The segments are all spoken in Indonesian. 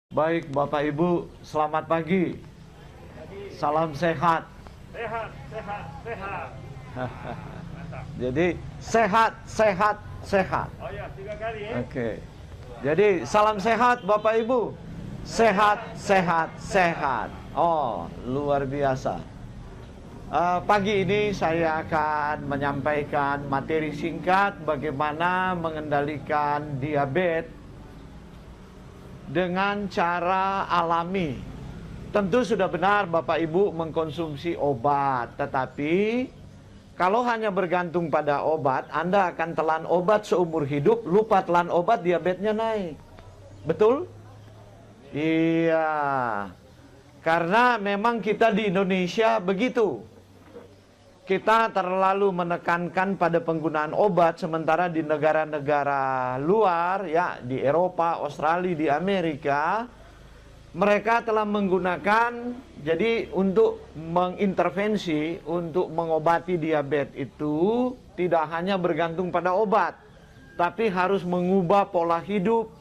Baik, Bapak Ibu, selamat pagi. Salam sehat. Sehat, sehat, sehat. Mantap. Jadi, sehat, sehat, sehat. Oh ya, 3 kali ya. Oke. Jadi, salam sehat, Bapak Ibu. Sehat, sehat, sehat. Oh, luar biasa. Pagi ini saya akan menyampaikan materi singkat bagaimana mengendalikan diabetes dengan cara alami. Tentu sudah benar Bapak Ibu mengkonsumsi obat, tetapi kalau hanya bergantung pada obat, Anda akan telan obat seumur hidup, lupa telan obat, diabetesnya naik. Betul? Iya. Karena memang kita di Indonesia begitu. Kita terlalu menekankan pada penggunaan obat, sementara di negara-negara luar, ya di Eropa, Australia, di Amerika, mereka telah menggunakan, jadi untuk mengintervensi, untuk mengobati diabetes itu tidak hanya bergantung pada obat, tapi harus mengubah pola hidup,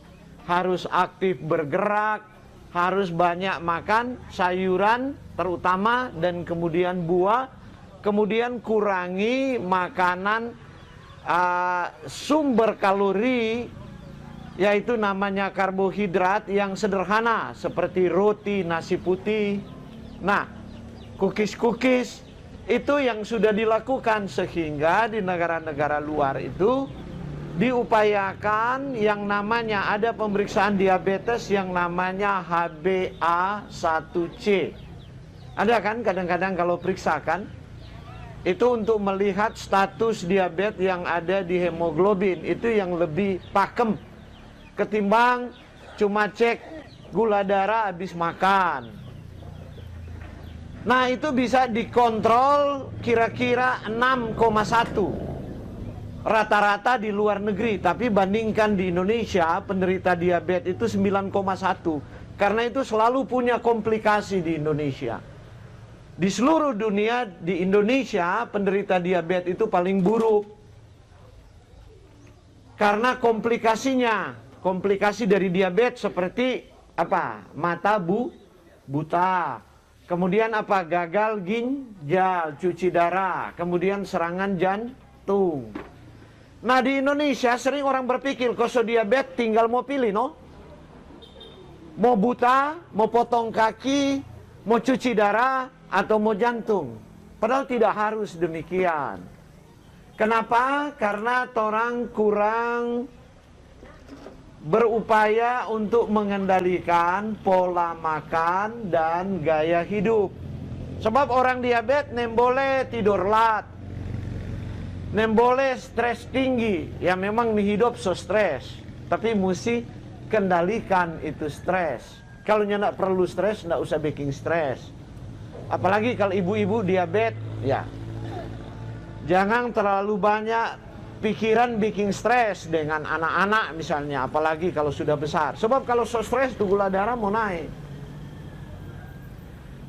harus aktif bergerak, harus banyak makan sayuran terutama dan kemudian buah. Kemudian kurangi makanan sumber kalori, yaitu namanya karbohidrat yang sederhana seperti roti, nasi putih. Nah, cookies-cookies itu yang sudah dilakukan, sehingga di negara-negara luar itu diupayakan yang namanya ada pemeriksaan diabetes yang namanya HbA1c. Ada kan kadang-kadang kalau periksa kan? Itu untuk melihat status diabetes yang ada di hemoglobin. Itu yang lebih pakem ketimbang cuma cek gula darah habis makan. Nah, itu bisa dikontrol kira-kira 6,1 rata-rata di luar negeri. Tapi bandingkan di Indonesia, penderita diabetes itu 9,1. Karena itu selalu punya komplikasi di Indonesia. Di seluruh dunia, di Indonesia penderita diabetes itu paling buruk. Karena komplikasi dari diabetes seperti apa? Mata buta. Kemudian apa? Gagal ginjal, cuci darah, kemudian serangan jantung. Nah, di Indonesia sering orang berpikir kalau diabetes tinggal mau pilih, no? Mau buta, mau potong kaki, mau cuci darah, atau mau jantung. Padahal tidak harus demikian. Kenapa? Karena orang kurang berupaya untuk mengendalikan pola makan dan gaya hidup. Sebab orang diabetes boleh tidur lat, boleh stres tinggi. Ya memang hidup so stres, tapi mesti kendalikan itu stres. Kalau tidak perlu stres, tidak usah bikin stres. Apalagi kalau ibu-ibu diabetes, ya jangan terlalu banyak pikiran bikin stres dengan anak-anak misalnya, apalagi kalau sudah besar. Sebab kalau so stres, tuh gula darah mau naik.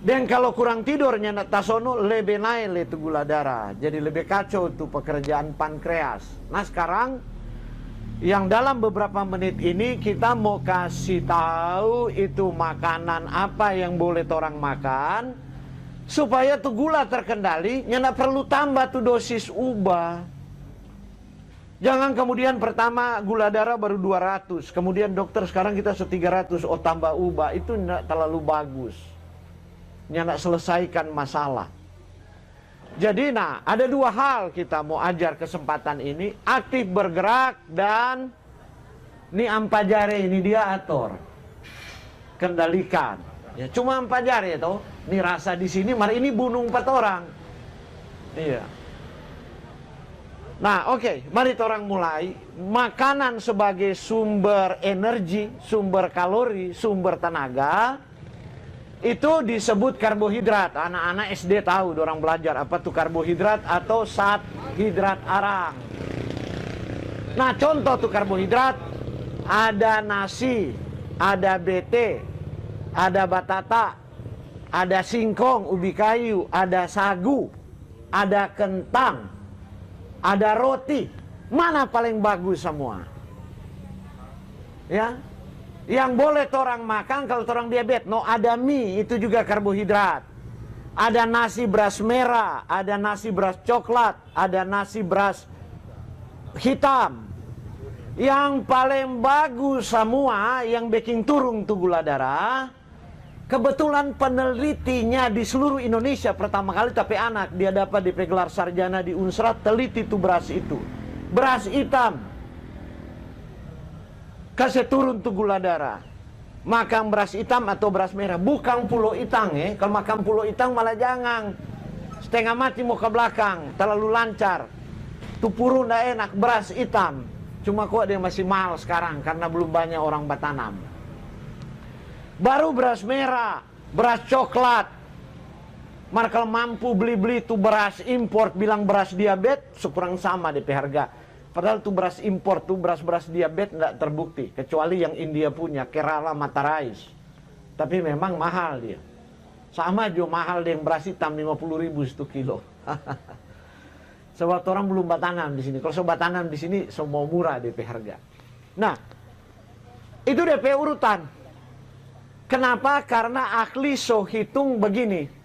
Dan kalau kurang tidurnya tasono lebih naik itu gula darah. Jadi lebih kacau tuh pekerjaan pankreas. Nah, sekarang yang dalam beberapa menit ini kita mau kasih tahu itu makanan apa yang boleh orang makan supaya tuh gula terkendali, nggak perlu tambah tuh dosis ubah. Jangan kemudian pertama gula darah baru 200, kemudian dokter sekarang kita 300, oh tambah ubah, itu nggak terlalu bagus. Nggak selesaikan masalah. Jadi nah, ada dua hal kita mau ajar kesempatan ini, aktif bergerak dan ini ampajare ini dia atur. Kendalikan. Ya, cuma 4 jari itu. Ini rasa di sini, mari ini bunuh 4 orang. Iya. Nah, oke, mari orang mulai. Makanan sebagai sumber energi, sumber kalori, sumber tenaga, itu disebut karbohidrat. Anak-anak SD tahu, orang belajar apa tuh karbohidrat atau zat hidrat arang. Nah, contoh tuh karbohidrat, ada nasi, ada bete, ada batata, ada singkong, ubi kayu, ada sagu, ada kentang, ada roti. Mana paling bagus semua? Ya, Yang boleh torang makan kalau torang diabetes, no, ada mie, itu juga karbohidrat. Ada nasi beras merah, ada nasi beras coklat, ada nasi beras hitam. Yang paling bagus semua, yang bikin turun tuh gula darah, kebetulan penelitinya di seluruh Indonesia pertama kali, tapi anak, dia dapat DP gelar sarjana di Unsra, teliti tuh beras itu. Beras hitam. Kasih turun tuh gula darah. Makan beras hitam atau beras merah. Bukan pulau itang ya. Kalau makan pulau itang malah jangan. Setengah mati mau ke belakang. Terlalu lancar. Tuh purun dah enak. Beras hitam. Cuma kok dia masih mahal sekarang. Karena belum banyak orang batanam. Baru beras merah. Beras coklat. Maka kalau mampu beli-beli tuh beras import. Bilang beras diabetes. Sekurang sama DP harga. Padahal tuh beras impor, tuh beras-beras diabetes tidak terbukti. Kecuali yang India punya, Kerala Mata Rice. Tapi memang mahal dia. Sama juga mahal dengan beras hitam 50.000 1 kilo. Sebab orang belum batanam di sini. Kalau sobat tanam di sini semua murah DP harga. Nah, itu DP urutan. Kenapa? Karena ahli so hitung begini.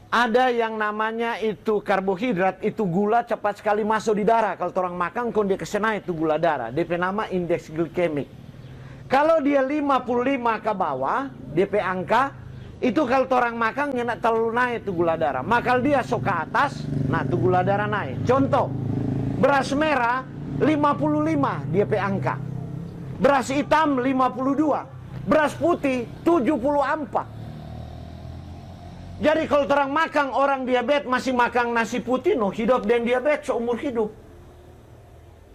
Ada yang namanya itu karbohidrat, itu gula cepat sekali masuk di darah. Kalau orang makan, kalau dia kesana itu gula darah. DP nama indeks glikemik. Kalau dia 55 ke bawah, DP angka, itu kalau orang makan, nggak terlalu naik itu gula darah. Maka dia sok ke atas, nah itu gula darah naik. Contoh, beras merah 55 DP angka. Beras hitam 52. Beras putih 74. Jadi kalau orang makan, orang diabetes masih makan nasi putih, no, hidup dan diabetes seumur hidup.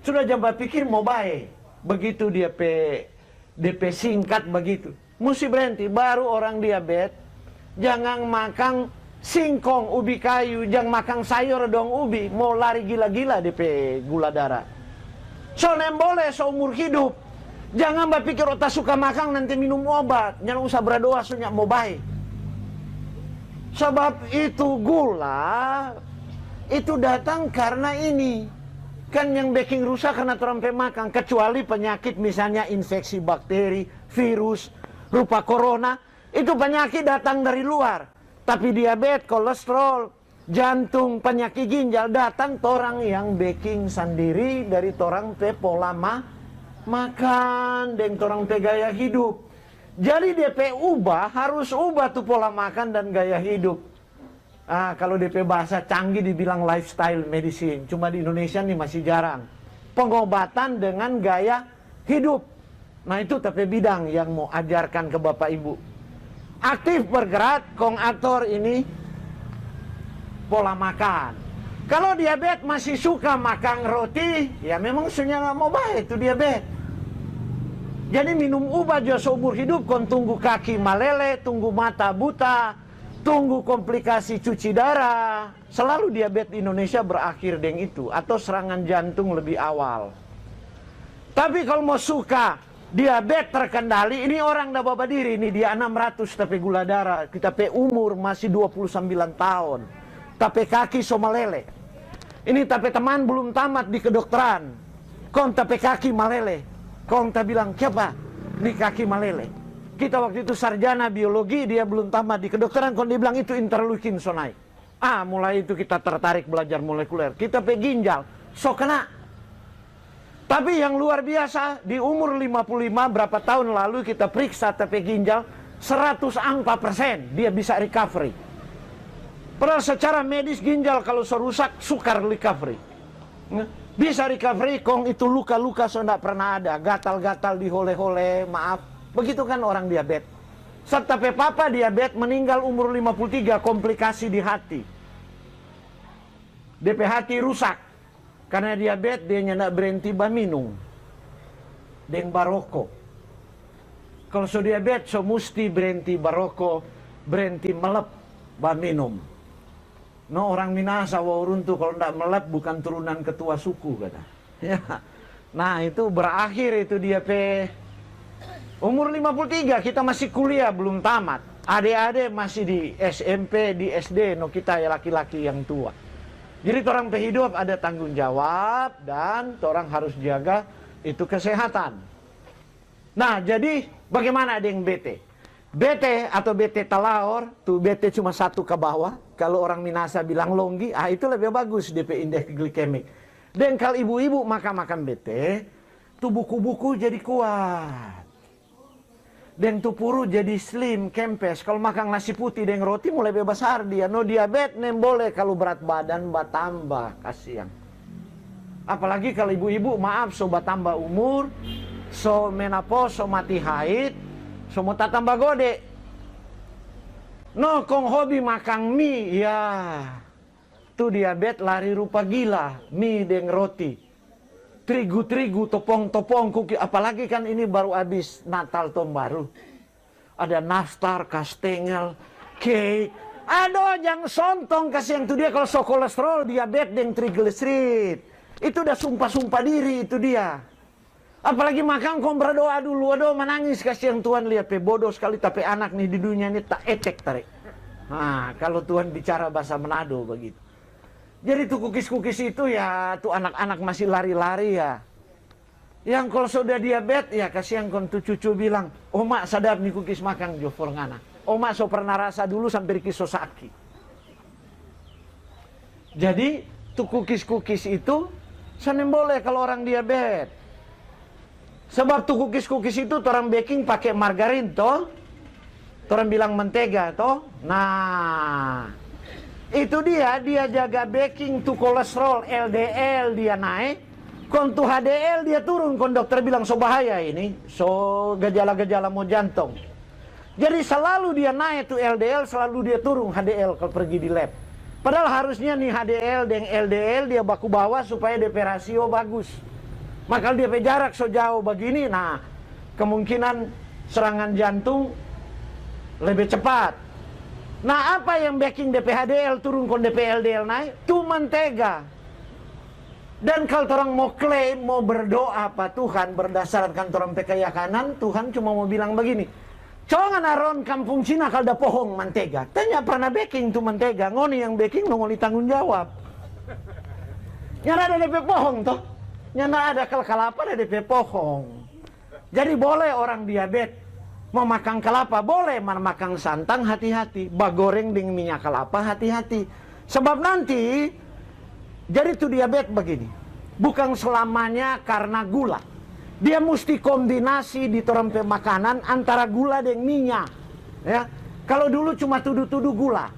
Sudah jangan pikir mau baik. Begitu DP singkat begitu. Mesti berhenti. Baru orang diabetes, jangan makan singkong, ubi kayu, jangan makan sayur dong ubi. Mau lari gila-gila DP gula darah. Soalnya boleh seumur hidup. Jangan berpikir otak suka makan nanti minum obat. Jangan usah berdoa sunyak mau baik. Sebab itu gula itu datang karena ini. Kan yang bikin rusak karena orang makan. Kecuali penyakit misalnya infeksi bakteri, virus, rupa corona. Itu penyakit datang dari luar. Tapi diabetes, kolesterol, jantung, penyakit ginjal datang orang yang bikin sendiri dari orang pola makan dan orang gaya hidup. Jadi DP ubah, harus ubah tuh pola makan dan gaya hidup. Kalau DP bahasa canggih dibilang lifestyle medicine. Cuma di Indonesia nih masih jarang. Pengobatan dengan gaya hidup. Nah itu tapi bidang yang mau ajarkan ke Bapak Ibu. Aktif bergerak, kong atur ini pola makan. Kalau diabetes masih suka makan roti, ya memang sebenarnya nggak mau baik itu diabetes. Jadi minum obat juga seumur hidup, kon tunggu kaki malele, tunggu mata buta, tunggu komplikasi cuci darah. Selalu diabetes di Indonesia berakhir dengan itu, atau serangan jantung lebih awal. Tapi kalau mau suka diabetes terkendali, ini orang dah bawa diri, ini dia 600 tapi gula darah, kita pe umur masih 29 tahun, tapi kaki sama lele. Ini tapi teman belum tamat di kedokteran, kon tapi kaki malele. Kong tak bilang, siapa? Ini kaki malele. Kita waktu itu sarjana biologi, dia belum tamat di kedokteran. Kong dia bilang itu interleukin so naik. Mulai itu kita tertarik belajar molekuler. Kita pe ginjal, so kena. Tapi yang luar biasa, di umur 55 berapa tahun lalu kita periksa tapi ginjal, 104% dia bisa recovery. Padahal secara medis ginjal kalau rusak, sukar recovery. Bisa recovery, kong itu luka-luka so tidak pernah ada. Gatal-gatal di hole-hole, maaf. Begitu kan orang diabetes. Serta papa diabetes meninggal umur 53, komplikasi di hati. DP hati rusak. Karena diabetes dia nyendak berhenti minum. Deng baroko. Kalau so diabetes so mesti berhenti baroko, berhenti melep minum. No, orang Minasa Wauruntu kalau tidak melep bukan turunan ketua suku kata. Ya. Nah itu berakhir itu dia umur 53 kita masih kuliah belum tamat. Adik-adik masih di SMP, di SD, no kita ya laki-laki yang tua. Jadi orang hidup ada tanggung jawab dan orang harus jaga itu kesehatan. Nah jadi Bagaimana ada yang bete? Bete atau bete talaor, tuh bete cuma satu ke bawah. Kalau orang Minasa bilang longgi, itu lebih bagus DP indeks glikemik. Dan kalau ibu-ibu makan bete, tuh buku-buku jadi kuat. Dan tuh puru jadi slim, kempes. Kalau makan nasi putih dan roti mulai besar dia. No diabetes nem boleh kalau berat badan bertambah, kasihan. Apalagi kalau ibu-ibu maaf so bertambah umur, so menopause, so mati haid, so mau tambah gede. No kong hobi makan mie, ya. Tuh diabetes lari rupa gila, mie dan roti. Terigu-terigu, topong-topong, kuki. Apalagi kan ini baru habis Natal tahun baru. Ada nastar, kastengel, cake. Aduh, jangan sontong kasih yang tuh dia kalau so kolesterol, diabetes dan trigliserid. Itu udah sumpah-sumpah diri itu dia. Apalagi makan kau berdoa dulu, aduh menangis kasih yang Tuhan lihat bodoh sekali tapi anak nih di dunia ini tak etek tarik. Nah, kalau Tuhan bicara bahasa Manado begitu. Jadi tuh kukis-kukis itu ya tuh anak-anak masih lari-lari ya. Yang kalau sudah diabetes ya kasihan kon tuh cucu bilang, "Oh mak sadap nih kukis makan jo for ngana." Oh mak so pernah rasa dulu sampai kiso sakit. Jadi tuh kukis-kukis itu senin boleh kalau orang diabetes. Sebab tuh kukis-kukis itu orang baking pakai margarin toh. Orang bilang mentega toh. Nah, itu dia jaga baking tuh kolesterol LDL dia naik. Kon tuh HDL dia turun. Kon dokter bilang so bahaya ini. So gejala-gejala mau jantung. Jadi selalu dia naik tuh LDL, selalu dia turun HDL kalau pergi di lab. Padahal harusnya nih HDL dan LDL dia baku bawa supaya DP rasio bagus. Maka dia jarak so jauh begini, nah kemungkinan serangan jantung lebih cepat. Nah apa yang backing DP HDL turun kon DP LDL naik? Itu mentega. Dan kalau orang mau klaim, mau berdoa apa Tuhan berdasarkan orang keyakinan, Tuhan cuma mau bilang begini. Jangan aron kampung Cina kalau ada pohong mentega. Tanya pernah backing tuh mentega, ngoni yang backing ngoni tanggung jawab. Nyara ada DP pohong toh. Nyana ada kelapa ada DP pohong. Jadi boleh orang diabetes mau makan kelapa, boleh makan santan hati-hati, bagoreng dengan minyak kelapa hati-hati. Sebab nanti jadi tuh diabetes begini. Bukan selamanya karena gula. Dia mesti kombinasi di terempe makanan antara gula dan minyak. Ya. Kalau dulu cuma tuduh-tuduh gula.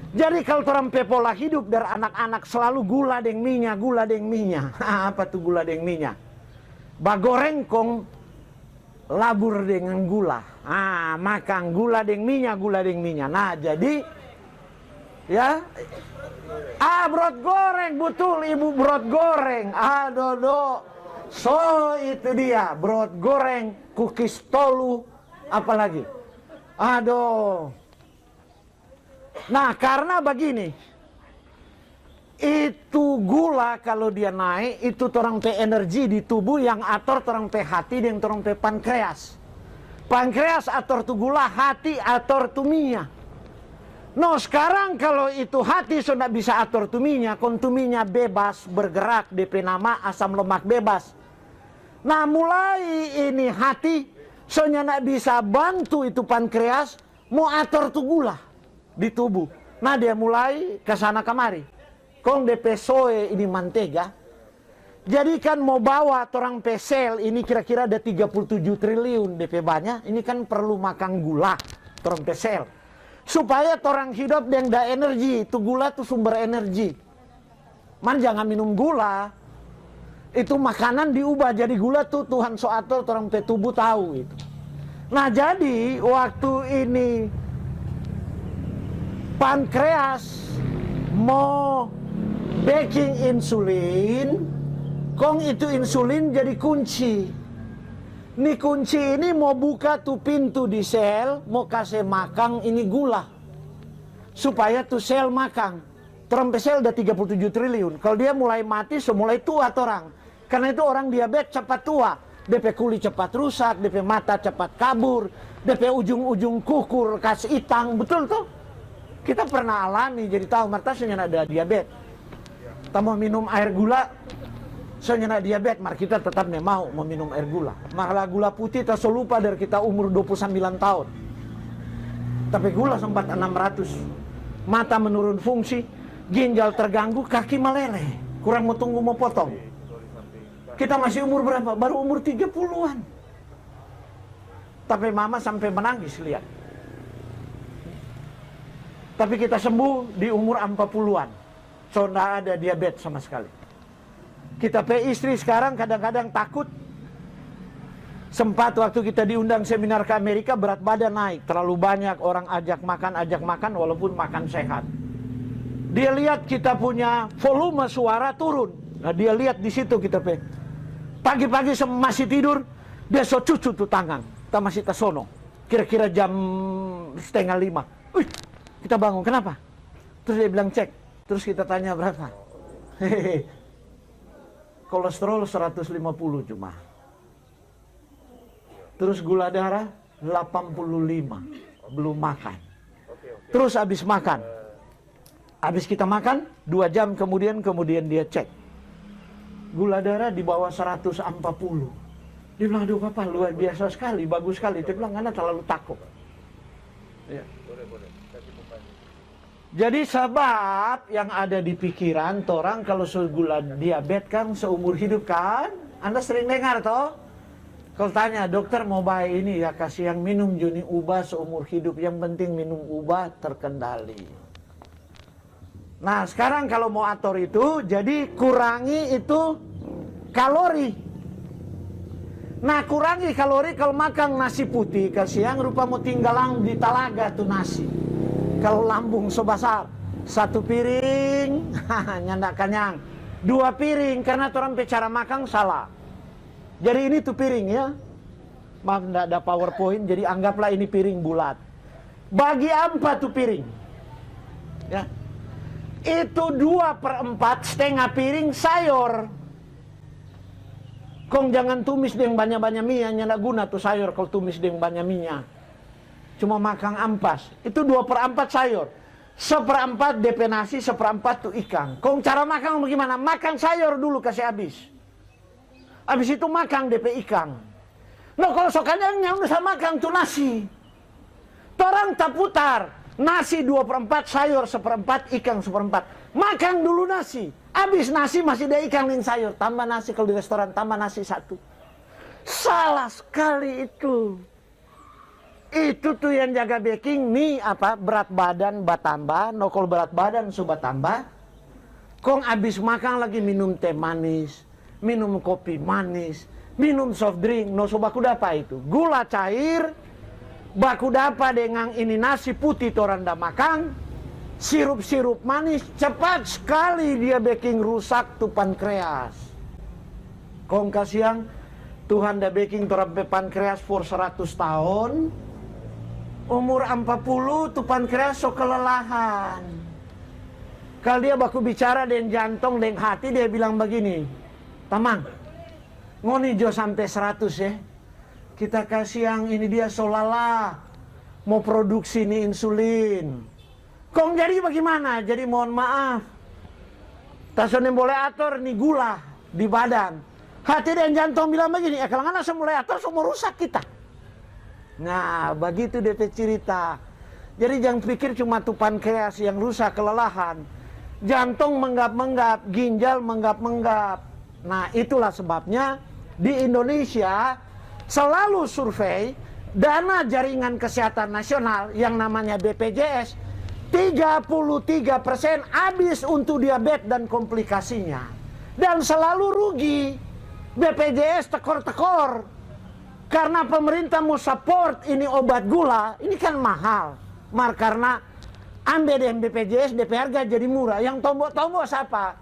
Jadi kalau orang pola hidup dari anak-anak selalu gula deng minyak, gula deng minyak. Apa tuh gula deng minyak? Bagoreng kong labur dengan gula. Makan gula deng minyak, gula deng minyak. Nah, jadi ya. Brot goreng, betul ibu brot goreng. Dodo. So itu dia, brot goreng, kukis tolu, apalagi. Aduh. Nah karena begini, itu gula kalau dia naik, itu torang pe energi di tubuh yang atur torang pe hati dan torang pe pankreas. Pankreas atur tu gula, hati atur tu minyak. No sekarang kalau itu hati sudah bisa atur tu minyak, kon tu minyak bebas bergerak, DP nama asam lemak bebas. Nah mulai ini hati, soalnya nak bisa bantu itu pankreas, mau atur tu gula di tubuh. Nah dia mulai ke sana kemari. Kong DP soe ini mantega. Jadi kan mau bawa orang pesel ini kira-kira ada 37 triliun DP banyak. Ini kan perlu makan gula orang pesel. Supaya orang hidup yang ada energi. Itu gula itu sumber energi. Man jangan minum gula. Itu makanan diubah jadi gula tuh Tuhan so atur orang pe tubuh tahu itu. Nah jadi waktu ini pankreas mau baking insulin, kong itu insulin jadi kunci. Nih kunci ini mau buka tuh pintu di sel, mau kasih makan ini gula. Supaya tuh sel makan. Terus sel udah 37 triliun. Kalau dia mulai mati, so mulai tua orang. Karena itu orang diabetes cepat tua. DP kulit cepat rusak, DP mata cepat kabur, DP ujung-ujung kukur, kas itang, betul tuh? Kita pernah alami, jadi tahu martasnya ada diabetes. Kita mau minum air gula, Soalnya diabetes, mari kita tetap mau meminum air gula. Malah gula putih tak lupa dari kita umur 29 tahun. Tapi gula sempat 600. Mata menurun fungsi, ginjal terganggu, kaki meleleh. Kurang mau tunggu mau potong. Kita masih umur berapa? Baru umur 30-an. Tapi mama sampai menangis lihat. Tapi kita sembuh di umur 40-an. So, tidak ada diabetes sama sekali. Kita istri sekarang kadang-kadang takut. Sempat waktu kita diundang seminar ke Amerika, berat badan naik. Terlalu banyak orang ajak makan walaupun makan sehat. Dia lihat kita punya volume suara turun. Nah, dia lihat di situ kita pagi-pagi masih tidur, dia so cucu tuh tangan. Kita masih tasono. Kira-kira jam 4:30. Kita bangun, kenapa? Terus dia bilang cek. Terus kita tanya berapa? Hehehe. Kolesterol 150 cuma. Terus gula darah 85. Belum makan. Terus habis makan. Habis kita makan, 2 jam kemudian dia cek. Gula darah di bawah 140. Dia bilang, aduh Papa, luar biasa sekali, bagus sekali. Dia bilang, Anda terlalu takut. Ya. Jadi sebab yang ada di pikiran orang kalau gula diabetes kan seumur hidup kan? Anda sering dengar toh? Kalau tanya dokter mau baik ini ya kasih yang minum juni ubah seumur hidup. Yang penting minum ubah terkendali. Nah sekarang kalau mau atur itu jadi kurangi itu kalori. Nah kurangi kalori kalau makan nasi putih ke siang rupa mau tinggalang di talaga tuh nasi. Kalau lambung sebesar 1 piring, nyandak kenyang. 2 piring karena orang cara makan salah. Jadi ini tuh piring ya. Maaf tidak ada PowerPoint, jadi anggaplah ini piring bulat. Bagi 4 tuh piring. Ya. Itu 2/4 setengah piring sayur. Kong jangan tumis dengan banyak-banyak minyak, nyandak guna tuh sayur kalau tumis dengan banyak minyak. Cuma makan ampas. Itu 2/4 sayur. 1/4 DP nasi, 1/4 tuh ikan. Kong cara makan bagaimana? Makan sayur dulu kasih habis. Habis itu makan DP ikan. Nah kalau sokanyangnya udah makan tuh nasi. Torang tak putar. Nasi 2/4, sayur 1/4, ikan 1/4. Makan dulu nasi. Habis nasi masih ada ikan dan sayur. Tambah nasi kalau di restoran, tambah nasi 1. Salah sekali itu. Itu tuh yang jaga baking nih apa berat badan batambah, nokol berat badan subat tambah. Kong abis makan lagi minum teh manis, minum kopi manis, minum soft drink, no so baku dapa itu. Gula cair, baku dapa dengan ini nasi putih toranda makan, sirup-sirup manis, cepat sekali dia baking rusak tuh pankreas. Kong kasihan Tuhan dah baking torang pankreas for 100 tahun. Umur 40 tuh pankreas so kelelahan. Kalau dia baku bicara dengan jantung, dengan hati, dia bilang begini, Tamang, ngoni jo sampai 100 ya. Kita kasih yang ini dia so lelah. Mau produksi nih insulin. Kong jadi bagaimana? Jadi mohon maaf. Tasonin boleh atur nih gula di badan. Hati dan jantung bilang begini, kalau nggak langsung mulai atur, semua rusak kita. Nah, begitu DP cerita. Jadi jangan pikir cuma tuh pankreas yang rusak kelelahan. Jantung menggap-menggap, ginjal menggap-menggap. Nah, itulah sebabnya di Indonesia selalu survei dana jaringan kesehatan nasional yang namanya BPJS 33% habis untuk diabetes dan komplikasinya. Dan selalu rugi. BPJS tekor-tekor. Karena pemerintah mau support ini obat gula, ini kan mahal. Karena ambil dengan BPJS, DP harga jadi murah. Yang tombok-tombok siapa?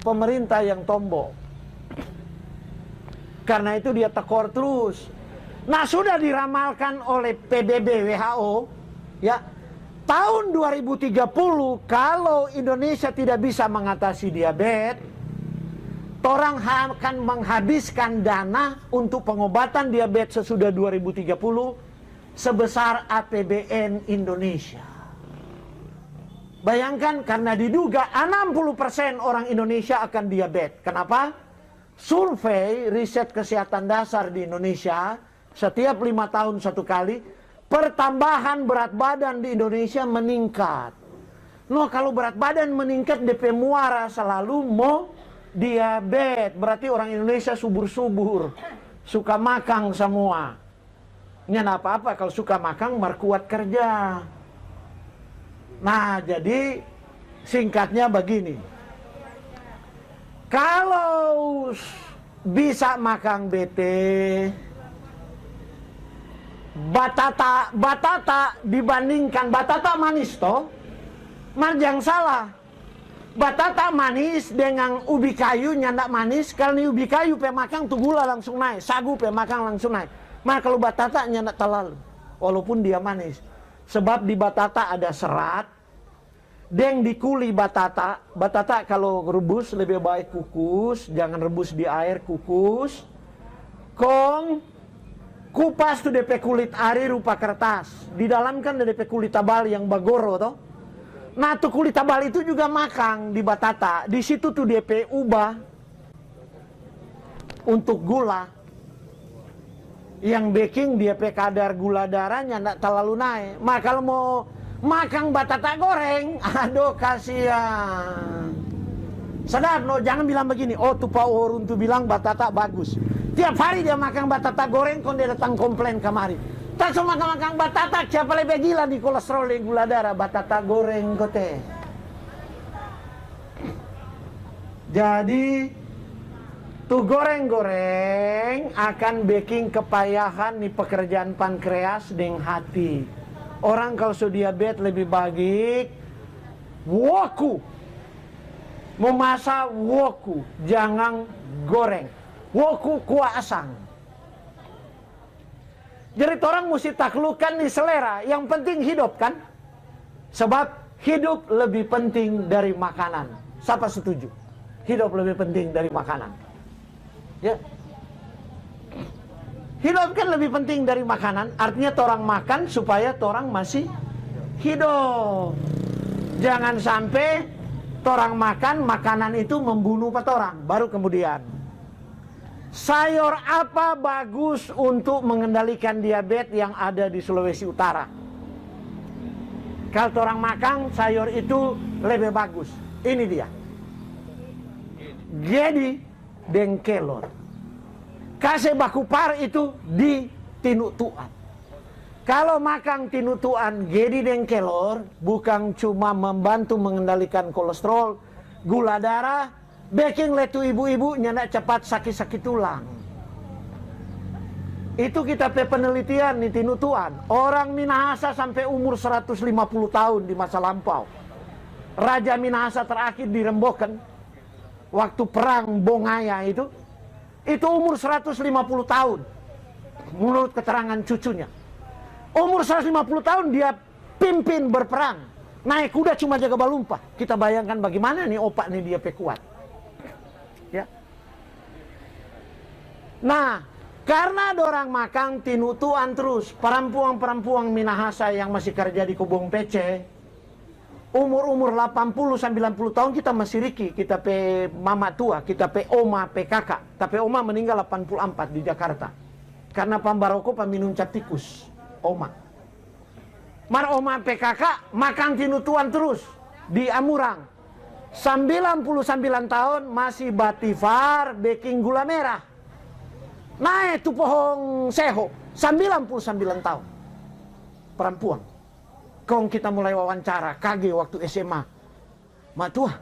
Pemerintah yang tombok. Karena itu dia tekor terus. Nah sudah diramalkan oleh PBB WHO, ya tahun 2030 kalau Indonesia tidak bisa mengatasi diabetes, orang akan menghabiskan dana untuk pengobatan diabetes sesudah 2030 sebesar APBN Indonesia. Bayangkan karena diduga 60% orang Indonesia akan diabetes. Kenapa? survei riset kesehatan dasar di Indonesia, setiap 5 tahun satu kali, pertambahan berat badan di Indonesia meningkat. No, kalau berat badan meningkat, DP muara selalu mau diabetes. Berarti orang Indonesia subur-subur, suka makan semua. Nggak apa-apa kalau suka makan, markuat kerja. Nah, jadi singkatnya begini. Kalau bisa makan bete, batata dibandingkan batata manis toh, jangan salah. Batata manis dengan ubi kayu nyandak manis. Kalau ni ubi kayu pe makan tu gula langsung naik, sagu pe makan langsung naik. Maka kalau batata nyandak terlalu, walaupun dia manis. Sebab di batata ada serat. Deng di kuli batata. Batata kalau rebus lebih baik kukus, jangan rebus di air, kukus. Kong kupas tu DP kulit ari rupa kertas. Di dalam kan ada DP kulit tabal yang bagoro toh. Nah tu kulit tabal itu juga makan di batata. Di situ tuh DP ubah untuk gula. Yang baking DP kadar gula darahnya tidak terlalu naik. Maka kalau mau makan batata goreng, aduh kasihan. Sadar no, jangan bilang begini. Oh tuh Pak Orun tuh bilang batata bagus. Tiap hari dia makan batata goreng, kon dia datang komplain kemari. Tak cuma makan batata, siapa lebih gila di kolesterol dan gula darah, batata goreng kote. Jadi tuh goreng-goreng akan bikin kepayahan di pekerjaan pankreas dengan hati. Orang kalau sudah diabetes lebih baik woku, memasak woku, jangan goreng. Woku kuah asang. Jadi orang mesti taklukkan di selera. Yang penting hidup kan? Sebab hidup lebih penting dari makanan. Siapa setuju? Hidup lebih penting dari makanan. Ya. Hidup kan lebih penting dari makanan. Artinya orang makan supaya orang masih hidup. Jangan sampai orang makan, makanan itu membunuh orang. Baru kemudian. Sayur apa bagus untuk mengendalikan diabetes yang ada di Sulawesi Utara? Kalau orang makan, sayur itu lebih bagus. Ini dia. Gedi dan kelor. Kasih bakupar itu di tinutuan. Kalau makan tinutuan gedi dan kelor, bukan cuma membantu mengendalikan kolesterol, gula darah, baking letu ibu-ibu nyana cepat sakit-sakit tulang. Itu kita penelitian di tinutuan. Orang Minahasa sampai umur 150 tahun di masa lampau. Raja Minahasa terakhir dirembokan waktu perang Bongaya itu umur 150 tahun. Menurut keterangan cucunya. Umur 150 tahun dia pimpin berperang. Naik kuda cuma jaga balumpah. Kita bayangkan bagaimana nih opak nih dia kuat. Ya. Nah, karena dorang makan tinutuan terus, perempuan-perempuan Minahasa yang masih kerja di Kobong PC, umur-umur 80-90 tahun kita masih riki, kita pe mama tua, kita pe oma, pe kakak. Tapi oma meninggal 84 di Jakarta. Karena pambaroko paminum cap tikus, oma. Mar oma pe kakak makan tinutuan terus di Amurang. 99 tahun masih batifar, baking gula merah. Naik tuh pohon seho, 99 tahun. Perempuan. Kong kita mulai wawancara, kaget waktu SMA. Mak tua,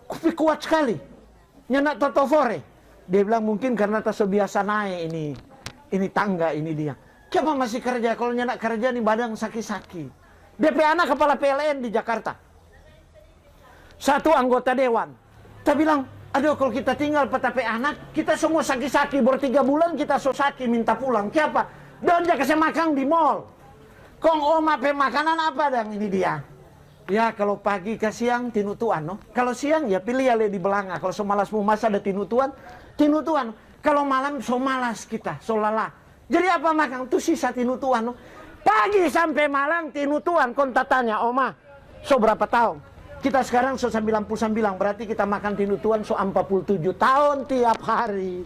kopi kuat sekali. Nyenak totofore. Dia bilang mungkin karena tak sebiasa naik ini tangga ini dia. Siapa masih kerja? Kalau nyenak kerja nih badan sakit-sakit. DP anak kepala PLN di Jakarta. Satu anggota dewan. Kita bilang, aduh kalau kita tinggal petape anak, kita semua sakit-sakit. Baru 3 bulan kita so sakit minta pulang. Siapa? Don kasih makan di mall. Kong oma pe makanan apa dang ini dia? Ya kalau pagi ke siang tinutuan no. Kalau siang ya pilih ya di belanga. Kalau semalas mau masa ada tinutuan. Kalau malam so malas kita, so lelah. Jadi apa makan? Tuh sisa tinutuan no. Pagi sampai malam tinutuan. Kon tanya oma, so berapa tahun? Kita sekarang so 99, berarti kita makan tinutuan so 47 tahun tiap hari.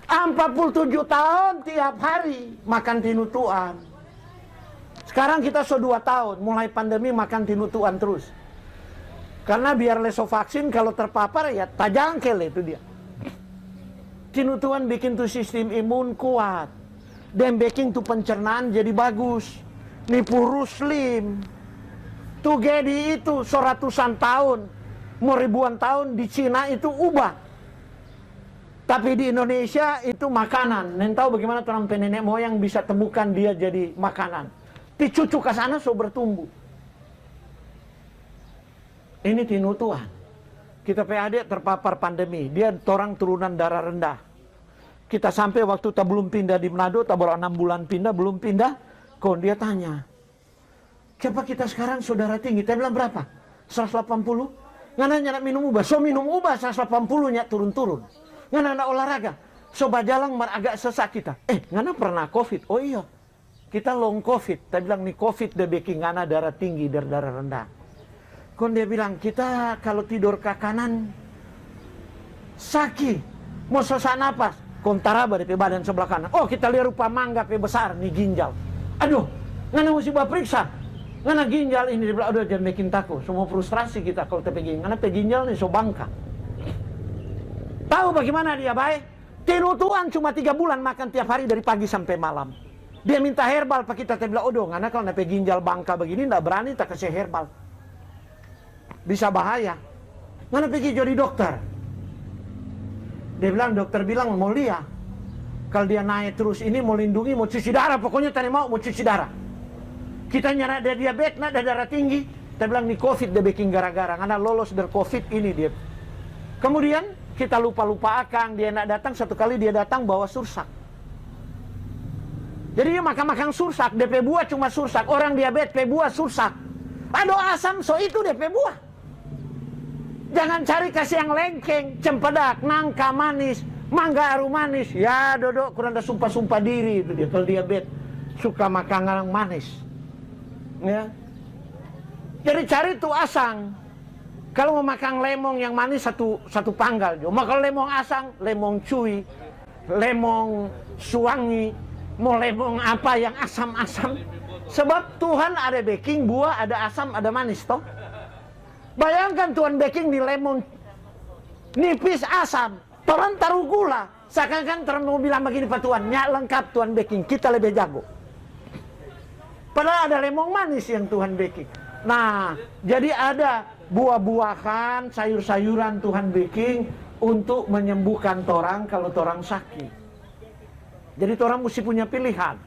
47 tahun tiap hari makan tinutuan. Sekarang kita so 2 tahun, mulai pandemi makan tinutuan terus. Karena biar leso vaksin, kalau terpapar ya tajangkel itu dia. Tinutuan bikin tuh sistem imun kuat. Dan bikin tuh pencernaan jadi bagus. Nipu slim. Tuh Gedi itu seratusan tahun, mau ribuan tahun di Cina itu ubah. Tapi di Indonesia itu makanan. Nen tahu bagaimana orang nenek moyang bisa temukan dia jadi makanan. Di cucu ke sana so bertumbuh. Ini tinutuan. Kita PAD terpapar pandemi. Dia orang turunan darah rendah. Kita sampai waktu tak belum pindah di Manado, tak baru 6 bulan pindah, belum pindah. Kok dia tanya, siapa kita sekarang saudara tinggi? Kita bilang berapa? 180? Ngana nak minum ubah. So minum ubah 180 nya turun-turun. Ngana nak olahraga. So bajalang agak sesak kita. Ngana pernah COVID? Oh iya. Kita long COVID. Kita bilang nih COVID dia bikin ngana darah tinggi dari darah rendah. Kon dia bilang kita kalau tidur ke kanan sakit. Mau sesak napas. Kontaraba di badan sebelah kanan. Oh kita lihat rupa mangga besar nih ginjal. Aduh. Ngana mesti periksa. Ngana ginjal ini dibilang, aduh jangan bikin takut. Semua frustrasi kita kalau terpeging. Ngana ginjal nih so bangka. Tahu bagaimana dia baik? Tinutuan cuma 3 bulan makan tiap hari dari pagi sampai malam. Dia minta herbal, pak kita bilang, oh ngana kalau nape ginjal bangka begini, ndak berani tak kasih herbal. Bisa bahaya. Ngana pergi jadi dokter. Dia bilang, dokter bilang mau lihat. Kalau dia naik terus ini mau lindungi, mau cuci darah. Pokoknya tadi mau cuci darah. Kita nyana ada diabetes, ada darah tinggi. Kita bilang nih COVID dia bikin gara-gara. Karena lolos dari COVID ini dia. Kemudian kita lupa-lupa akang. Dia nak datang, satu kali dia datang bawa sursak. Jadi dia makan-makan sursak. DP buah cuma sursak. Orang diabetes, DP buah sursak. Aduh asam, so itu DP buah. Jangan cari kasih yang lengkeng, cempedak, nangka manis, mangga aru manis. Ya dodok, kurang ada sumpah-sumpah diri itu dia. Kalau diabetes, suka makan yang manis. Ya. Jadi cari tuh asang. Kalau mau makan lemong yang manis satu panggal. Mau kalau lemong asang, lemong cuy, lemong suwangi, mau lemong apa yang asam-asam. Sebab Tuhan ada baking buah, ada asam, ada manis toh. Bayangkan Tuhan baking di lemon nipis asam, Tuhan taruh gula. Seakan-akan Tuhan mau bilang begini Pak Tuhan, nyak lengkap Tuhan baking, kita lebih jago. Padahal ada lemon manis yang Tuhan baking. Nah, jadi ada buah-buahan, sayur-sayuran Tuhan baking untuk menyembuhkan torang kalau torang sakit. Jadi torang mesti punya pilihan.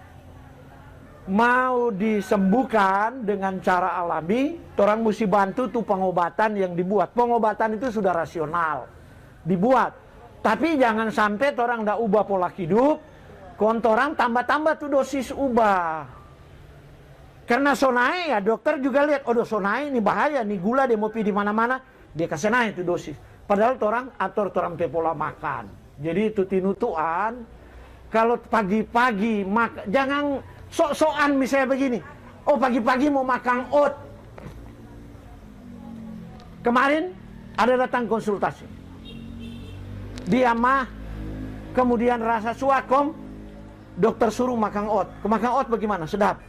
Mau disembuhkan dengan cara alami, torang mesti bantu tuh pengobatan yang dibuat. Pengobatan itu sudah rasional, dibuat. Tapi jangan sampai torang dah ubah pola hidup, kontorang tambah-tambah tuh dosis ubah. Karena so naik ya dokter juga lihat, oh so naik ini bahaya, nih gula dia mau pergi di mana-mana, dia kasih naik itu dosis. Padahal torang atur torang pe pola makan. Jadi itu tinutuan, kalau pagi-pagi jangan sok-sokan misalnya begini. Oh pagi-pagi mau makan oat. Kemarin ada datang konsultasi. Dia mah, kemudian rasa suakom, dokter suruh makan oat. Makan oat bagaimana? Sedap.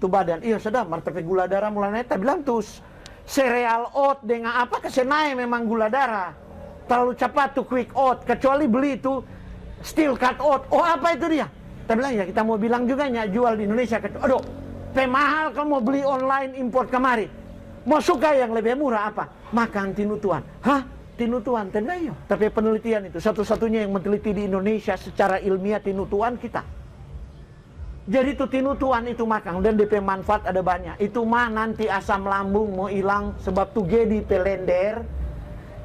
Tuh badan, iya sedap, martabak gula darah mulai naik. Tapi bilang tuh sereal oat dengan apa kasih naik memang gula darah. Terlalu cepat tuh quick oat, kecuali beli itu steel cut oat. Oh apa itu dia? Kita bilang ya kita mau bilang juga nyak jual di Indonesia. Aduh, mahal kamu mau beli online import kemari. Mau suka yang lebih murah apa? Makan tinutuan. Hah? Tinutuan? Tidak ya. Tapi penelitian itu satu-satunya yang meneliti di Indonesia secara ilmiah tinutuan kita. Jadi itu tinutuan itu makan dan DP manfaat ada banyak. Itu mah nanti asam lambung mau hilang sebab tuh Gedi pelender.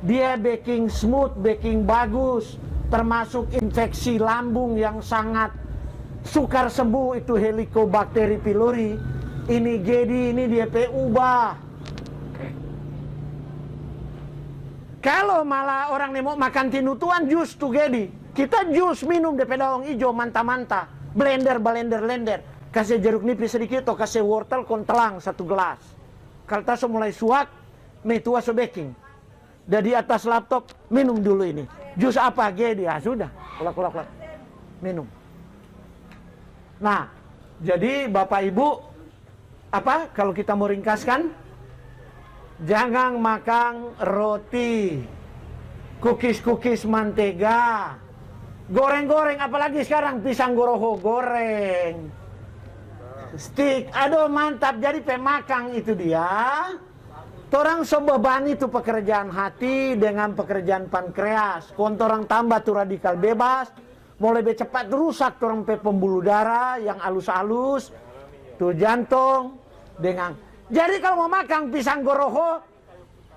Dia baking smooth, baking bagus, termasuk infeksi lambung yang sangat sukar sembuh itu Helicobacter pylori. Ini Gedi ini dia ubah. Kalau malah orang nih mau makan tinutuan jus tuh Gedi. Kita jus minum DP daun hijau manta-manta. Blender, kasih jeruk nipis sedikit atau kasih wortel kontelang 1 gelas. Kalau tak mulai suak, metua so baking. Dan di atas laptop, minum dulu ini. Jus apa? Dia sudah. Kolak. Minum. Nah, jadi Bapak Ibu, apa kalau kita mau ringkaskan? Jangan makan roti, cookies mantega, goreng-goreng, apalagi sekarang pisang goroho goreng, stick, aduh mantap. Jadi pemakang itu dia. Torang sebebani itu pekerjaan hati dengan pekerjaan pankreas. Kontorang tambah tuh radikal bebas, mau lebih cepat rusak torang pe pembuluh darah yang halus-halus, tuh jantung dengan. Jadi kalau mau makan pisang goroho,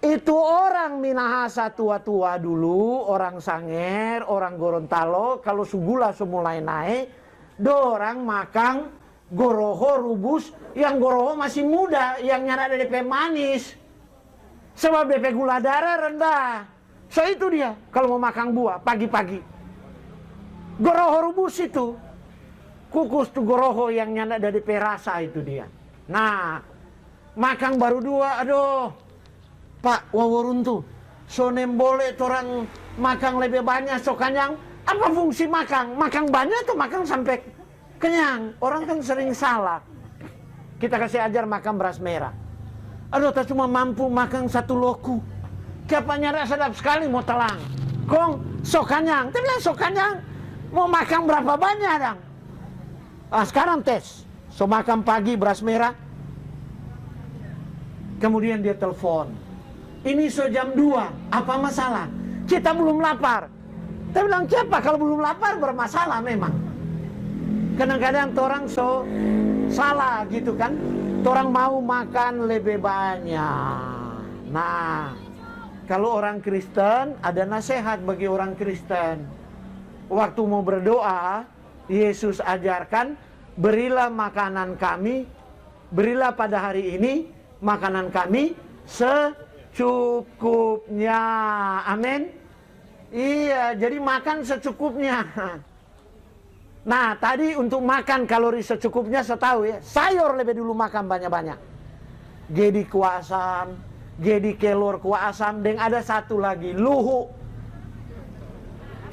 itu orang Minahasa tua-tua dulu, orang Sanger, orang Gorontalo, kalau sugula semulai naik, dorang makan goroho rubus, yang goroho masih muda, yang nyara DP manis. Sebab DP gula darah rendah. So itu dia, kalau mau makan buah, pagi-pagi. Goroho rubus itu, kukus tuh goroho yang nyara DP rasa itu dia. Nah, makan baru dua, aduh. Pak, wawarun tuh, so boleh orang makan lebih banyak, so kenyang. Apa fungsi makan? Makan banyak tuh makan sampai kenyang. Orang kan sering salah. Kita kasih ajar makan beras merah. Aduh, tak cuma mampu makan satu loku. Kiapanya rasa sedap sekali mau telang. Kong, so kenyang. Dia bilang so kenyang. Mau makan berapa banyak dong? Ah, sekarang tes. So makan pagi beras merah. Kemudian dia telepon. Ini so jam 2, apa masalah? Kita belum lapar. Dia bilang, siapa kalau belum lapar bermasalah memang. Kadang-kadang orang so salah gitu kan. Orang mau makan lebih banyak. Nah, kalau orang Kristen, ada nasihat bagi orang Kristen. Waktu mau berdoa, Yesus ajarkan, berilah makanan kami, berilah pada hari ini makanan kami secukupnya. Amin. Iya, jadi makan secukupnya. Nah, tadi untuk makan kalori secukupnya saya tahu ya. Sayur lebih dulu makan banyak-banyak. Jadi kuah asam, jadi kelor kuah asam, dan ada satu lagi, luhu.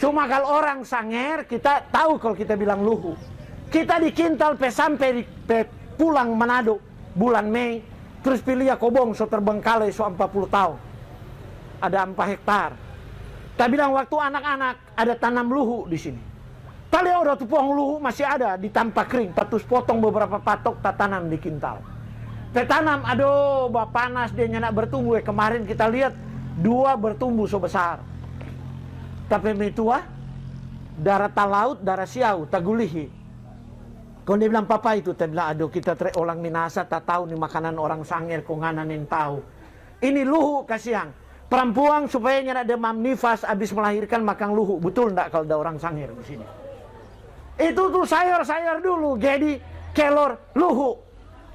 Cuma kalau orang Sanger, kita tahu kalau kita bilang luhu. Kita di Kintal sampai pulang Manado, bulan Mei, terus pilih ya kobong, so terbengkalai so 40 tahun. Ada 4 hektar. Kita bilang waktu anak-anak ada tanam luhu di sini. Tali udah tuh pohon luhu masih ada di tampak kering. Terus potong beberapa patok, tak tanam di Kintal. Tanam, aduh, panas dia nyenak bertumbuh. Kemarin kita lihat 2 bertumbuh so besar. Tapi metua, darah talaut, darah siau, tagulihi. Kalau dia bilang papa itu, dia bilang aduh kita orang Minahasa tak tahu nih makanan orang Sanger kongananin tahu. Ini luhu kasihan. Perempuan supaya nyenak demam nifas habis melahirkan makan luhu. Betul enggak kalau ada orang Sanger di sini? Itu tuh sayur-sayur dulu, jadi kelor, luhu.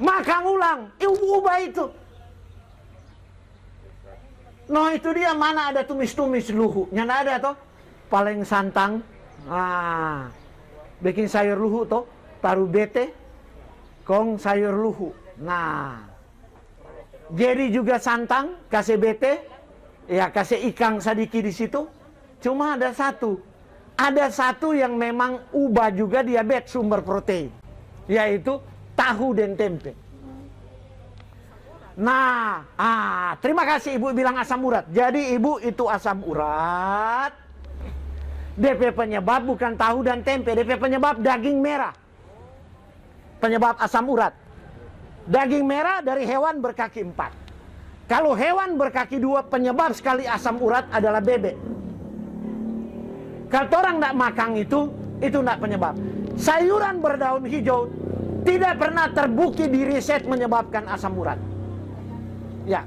Makan ulang, ubah itu. No itu dia, mana ada tumis-tumis luhu. Nyana ada toh, paling santang. Nah, bikin sayur luhu toh, taruh bete, kong sayur luhu. Nah, jadi juga santang, kasih bete, ya kasih ikan sadiki di situ. Cuma ada satu. Ada satu yang memang ubah juga diabetes sumber protein, yaitu tahu dan tempe. Nah, terima kasih ibu bilang asam urat. Jadi ibu itu asam urat. DP penyebab bukan tahu dan tempe, DP penyebab daging merah. Penyebab asam urat. Daging merah dari hewan berkaki 4. Kalau hewan berkaki 2, penyebab sekali asam urat adalah bebek. Kalau orang tidak makan itu tidak penyebab. Sayuran berdaun hijau tidak pernah terbukti di riset menyebabkan asam urat. Ya,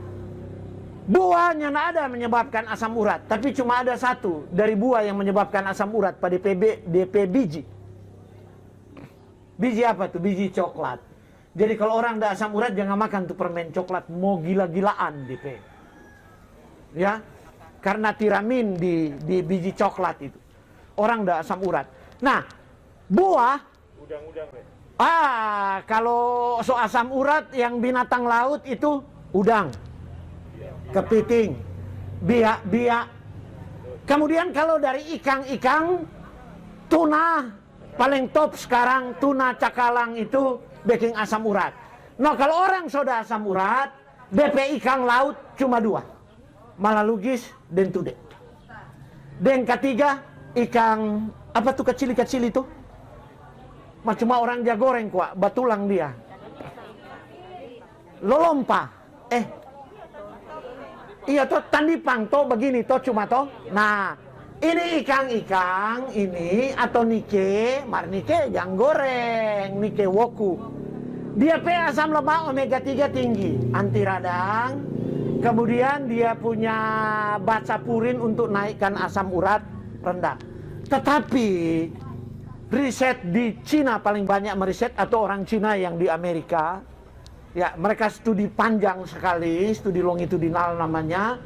buahnya tidak ada menyebabkan asam urat, tapi cuma ada satu dari buah yang menyebabkan asam urat pada DP biji. Biji apa tuh? Biji coklat. Jadi kalau orang tidak asam urat jangan makan tuh permen coklat, mau gila-gilaan DP. Ya, karena tiramin di biji coklat itu. Orang tidak asam urat. Nah, buah. Udang-udang deh. Kalau so asam urat yang binatang laut itu udang, kepiting, biak. Kemudian kalau dari ikan, tuna paling top sekarang, tuna cakalang itu bikin asam urat. Nah kalau orang soda asam urat, DP ikan laut cuma 2, malalugis dan tude. Dan ketiga ikan apa tuh kecil-kecil itu? Cuma orang dia goreng kuat, batulang dia. Lolompa. Iya toh tandipang toh begini toh cuma toh. Nah, ini ikan ini atau nike, nike yang goreng, nike woku. Dia asam lemak omega 3 tinggi, anti radang. Kemudian dia punya baca purin untuk naikkan asam urat rendah. Tetapi riset di Cina paling banyak meriset, atau orang Cina yang di Amerika, ya mereka studi panjang sekali, studi longitudinal namanya.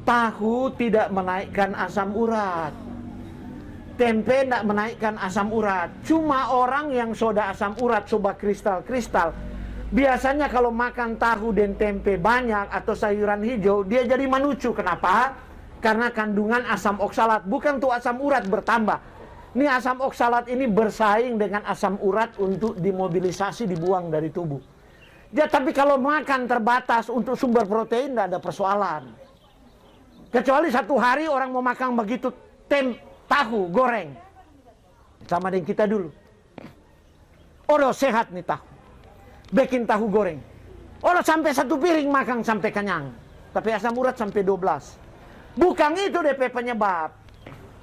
Tahu tidak menaikkan asam urat, tempe tidak menaikkan asam urat. Cuma orang yang soda asam urat, coba kristal, biasanya kalau makan tahu dan tempe banyak atau sayuran hijau, dia jadi manucu. Kenapa? Karena kandungan asam oksalat, bukan tuh asam urat bertambah. Ini asam oksalat ini bersaing dengan asam urat untuk dimobilisasi, dibuang dari tubuh. Ya, tapi kalau makan terbatas untuk sumber protein tidak ada persoalan. Kecuali satu hari orang mau makan begitu tahu goreng. Sama dengan kita dulu. Orang sehat nih tahu. Bikin tahu goreng. Orang sampai 1 piring makan sampai kenyang. Tapi asam urat sampai 12. Bukan itu DP penyebab.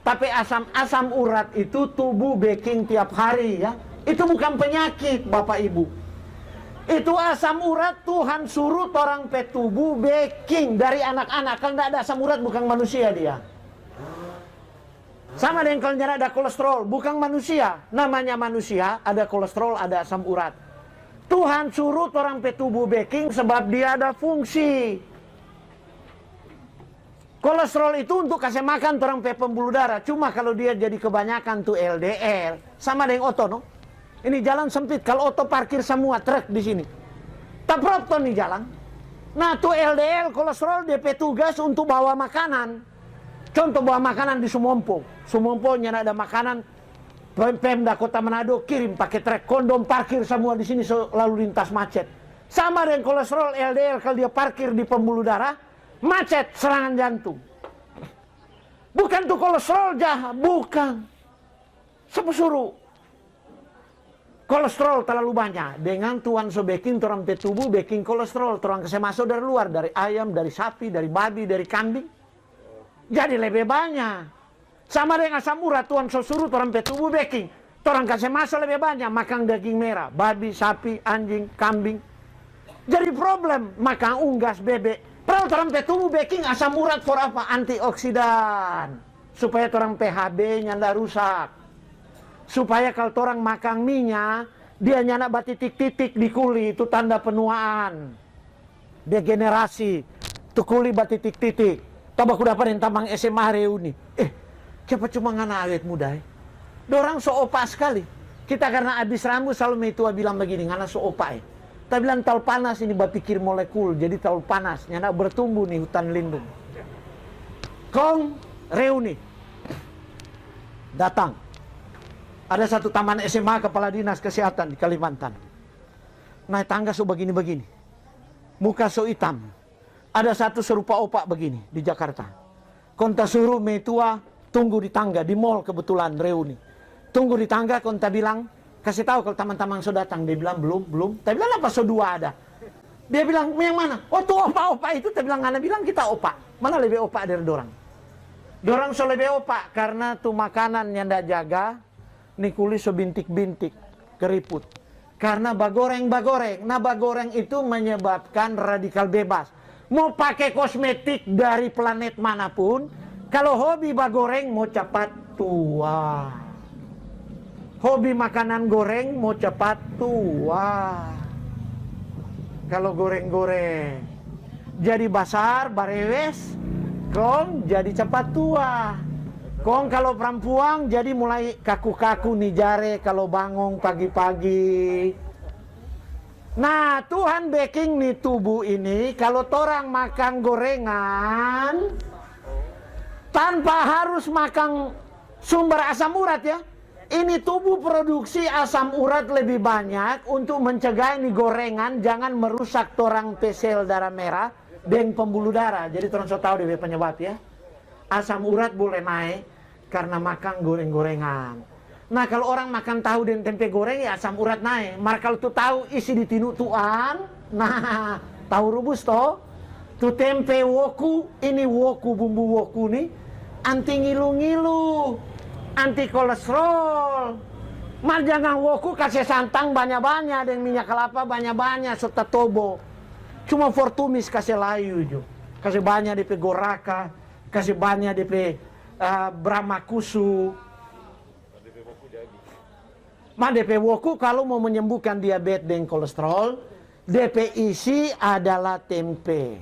Tapi asam urat itu tubuh bikin tiap hari ya. Itu bukan penyakit Bapak Ibu. Itu asam urat Tuhan suruh orang pe tubuh baking dari anak-anak. Kalau tidak ada asam urat bukan manusia dia. Sama dengan kalau tidak ada kolesterol, bukan manusia. Namanya manusia, ada kolesterol, ada asam urat. Tuhan suruh orang pe tubuh baking sebab dia ada fungsi. Kolesterol itu untuk kasih makan orang pe pembuluh darah. Cuma kalau dia jadi kebanyakan tuh LDL, sama dengan oto no. Ini jalan sempit, kalau oto parkir semua truk di sini. Taprop tuh nih jalan. Nah tuh LDL kolesterol DP tugas untuk bawa makanan. Contoh bawa makanan di Sumompo. Sumompo nyana ada makanan. Pemda Kota Manado kirim pakai truk, kondom parkir semua di sini lalu lintas macet. Sama dengan kolesterol LDL kalau dia parkir di pembuluh darah, macet, serangan jantung. Bukan tuh kolesterol jahat, bukan. Siapa suruh? Kolesterol terlalu banyak. Dengan Tuhan so baking orang pe tubuh baking kolesterol. Orang kasih masuk dari luar, dari ayam, dari sapi, dari babi, dari kambing. Jadi lebih banyak. Sama dengan asam urat Tuhan so suruh orang pe tubuh baking. Orang kasih masuk lebih banyak. Makan daging merah, babi, sapi, anjing, kambing. Jadi problem makan unggas, bebek. Padahal orang pe tubuh baking asam urat for apa? Antioksidan. Supaya orang PHB-nya tidak rusak. Supaya kalau orang makan minyak, dia nyana titik-titik di kulit, itu tanda penuaan. Degenerasi. Itu kulit titik-titik. Tambah ku dapat yang tambang SMA reuni. Siapa cuma ngana awet muda Dorang so opa sekali. Kita karena habis rambut selalu metua bilang begini, ngana so opa Kita bilang tal panas ini berpikir molekul, jadi tal panas. Nyana bertumbuh nih hutan lindung. Kong reuni. Datang. Ada satu taman SMA kepala dinas kesehatan di Kalimantan. Naik tangga so begini-begini. Muka so hitam. Ada satu serupa opak begini di Jakarta. Konta suruh metua tunggu di tangga di mall kebetulan reuni. Tunggu di tangga konta bilang kasih tahu kalau teman-teman so datang. Dia bilang belum. Tapi bilang apa so 2 ada. Dia bilang yang mana? Oh tuh opak itu. Dia bilang Ana bilang kita opak. Mana lebih opak dari dorang? Dorang so lebih opak karena tuh makanan yang ndak jaga. Nih kulit so bintik-bintik, keriput. Karena bagoreng. Nah bagoreng itu menyebabkan radikal bebas. Mau pakai kosmetik dari planet manapun, kalau hobi bagoreng mau cepat tua. Hobi makanan goreng mau cepat tua. Kalau goreng-goreng. Jadi basar, barewes, kong jadi cepat tua. Kong kalau perempuan jadi mulai kaku-kaku nih jare kalau bangun pagi-pagi. Nah, Tuhan baking nih tubuh ini, kalau orang makan gorengan, tanpa harus makan sumber asam urat ya. Ini tubuh produksi asam urat lebih banyak untuk mencegah ini gorengan jangan merusak torang sel darah merah dan pembuluh darah. Jadi orang so tahu deh penyebab ya. Asam urat boleh naik karena makan goreng-gorengan. Nah kalau orang makan tahu dan tempe goreng ya asam urat naik. Maka kalau tuh tahu isi di tinu tuan, nah tahu rebus toh, tuh tempe woku, ini woku bumbu woku nih, anti ngilu-ngilu, anti kolesterol. Mal jangan woku kasih santang banyak-banyak dan minyak kelapa banyak-banyak serta tobo. Cuma fortumis kasih layu jo. Kasih banyak DP goraka, kasih banyak DP brahmakusu. DP woku kalau mau menyembuhkan diabetes dan kolesterol, DP isi adalah tempe.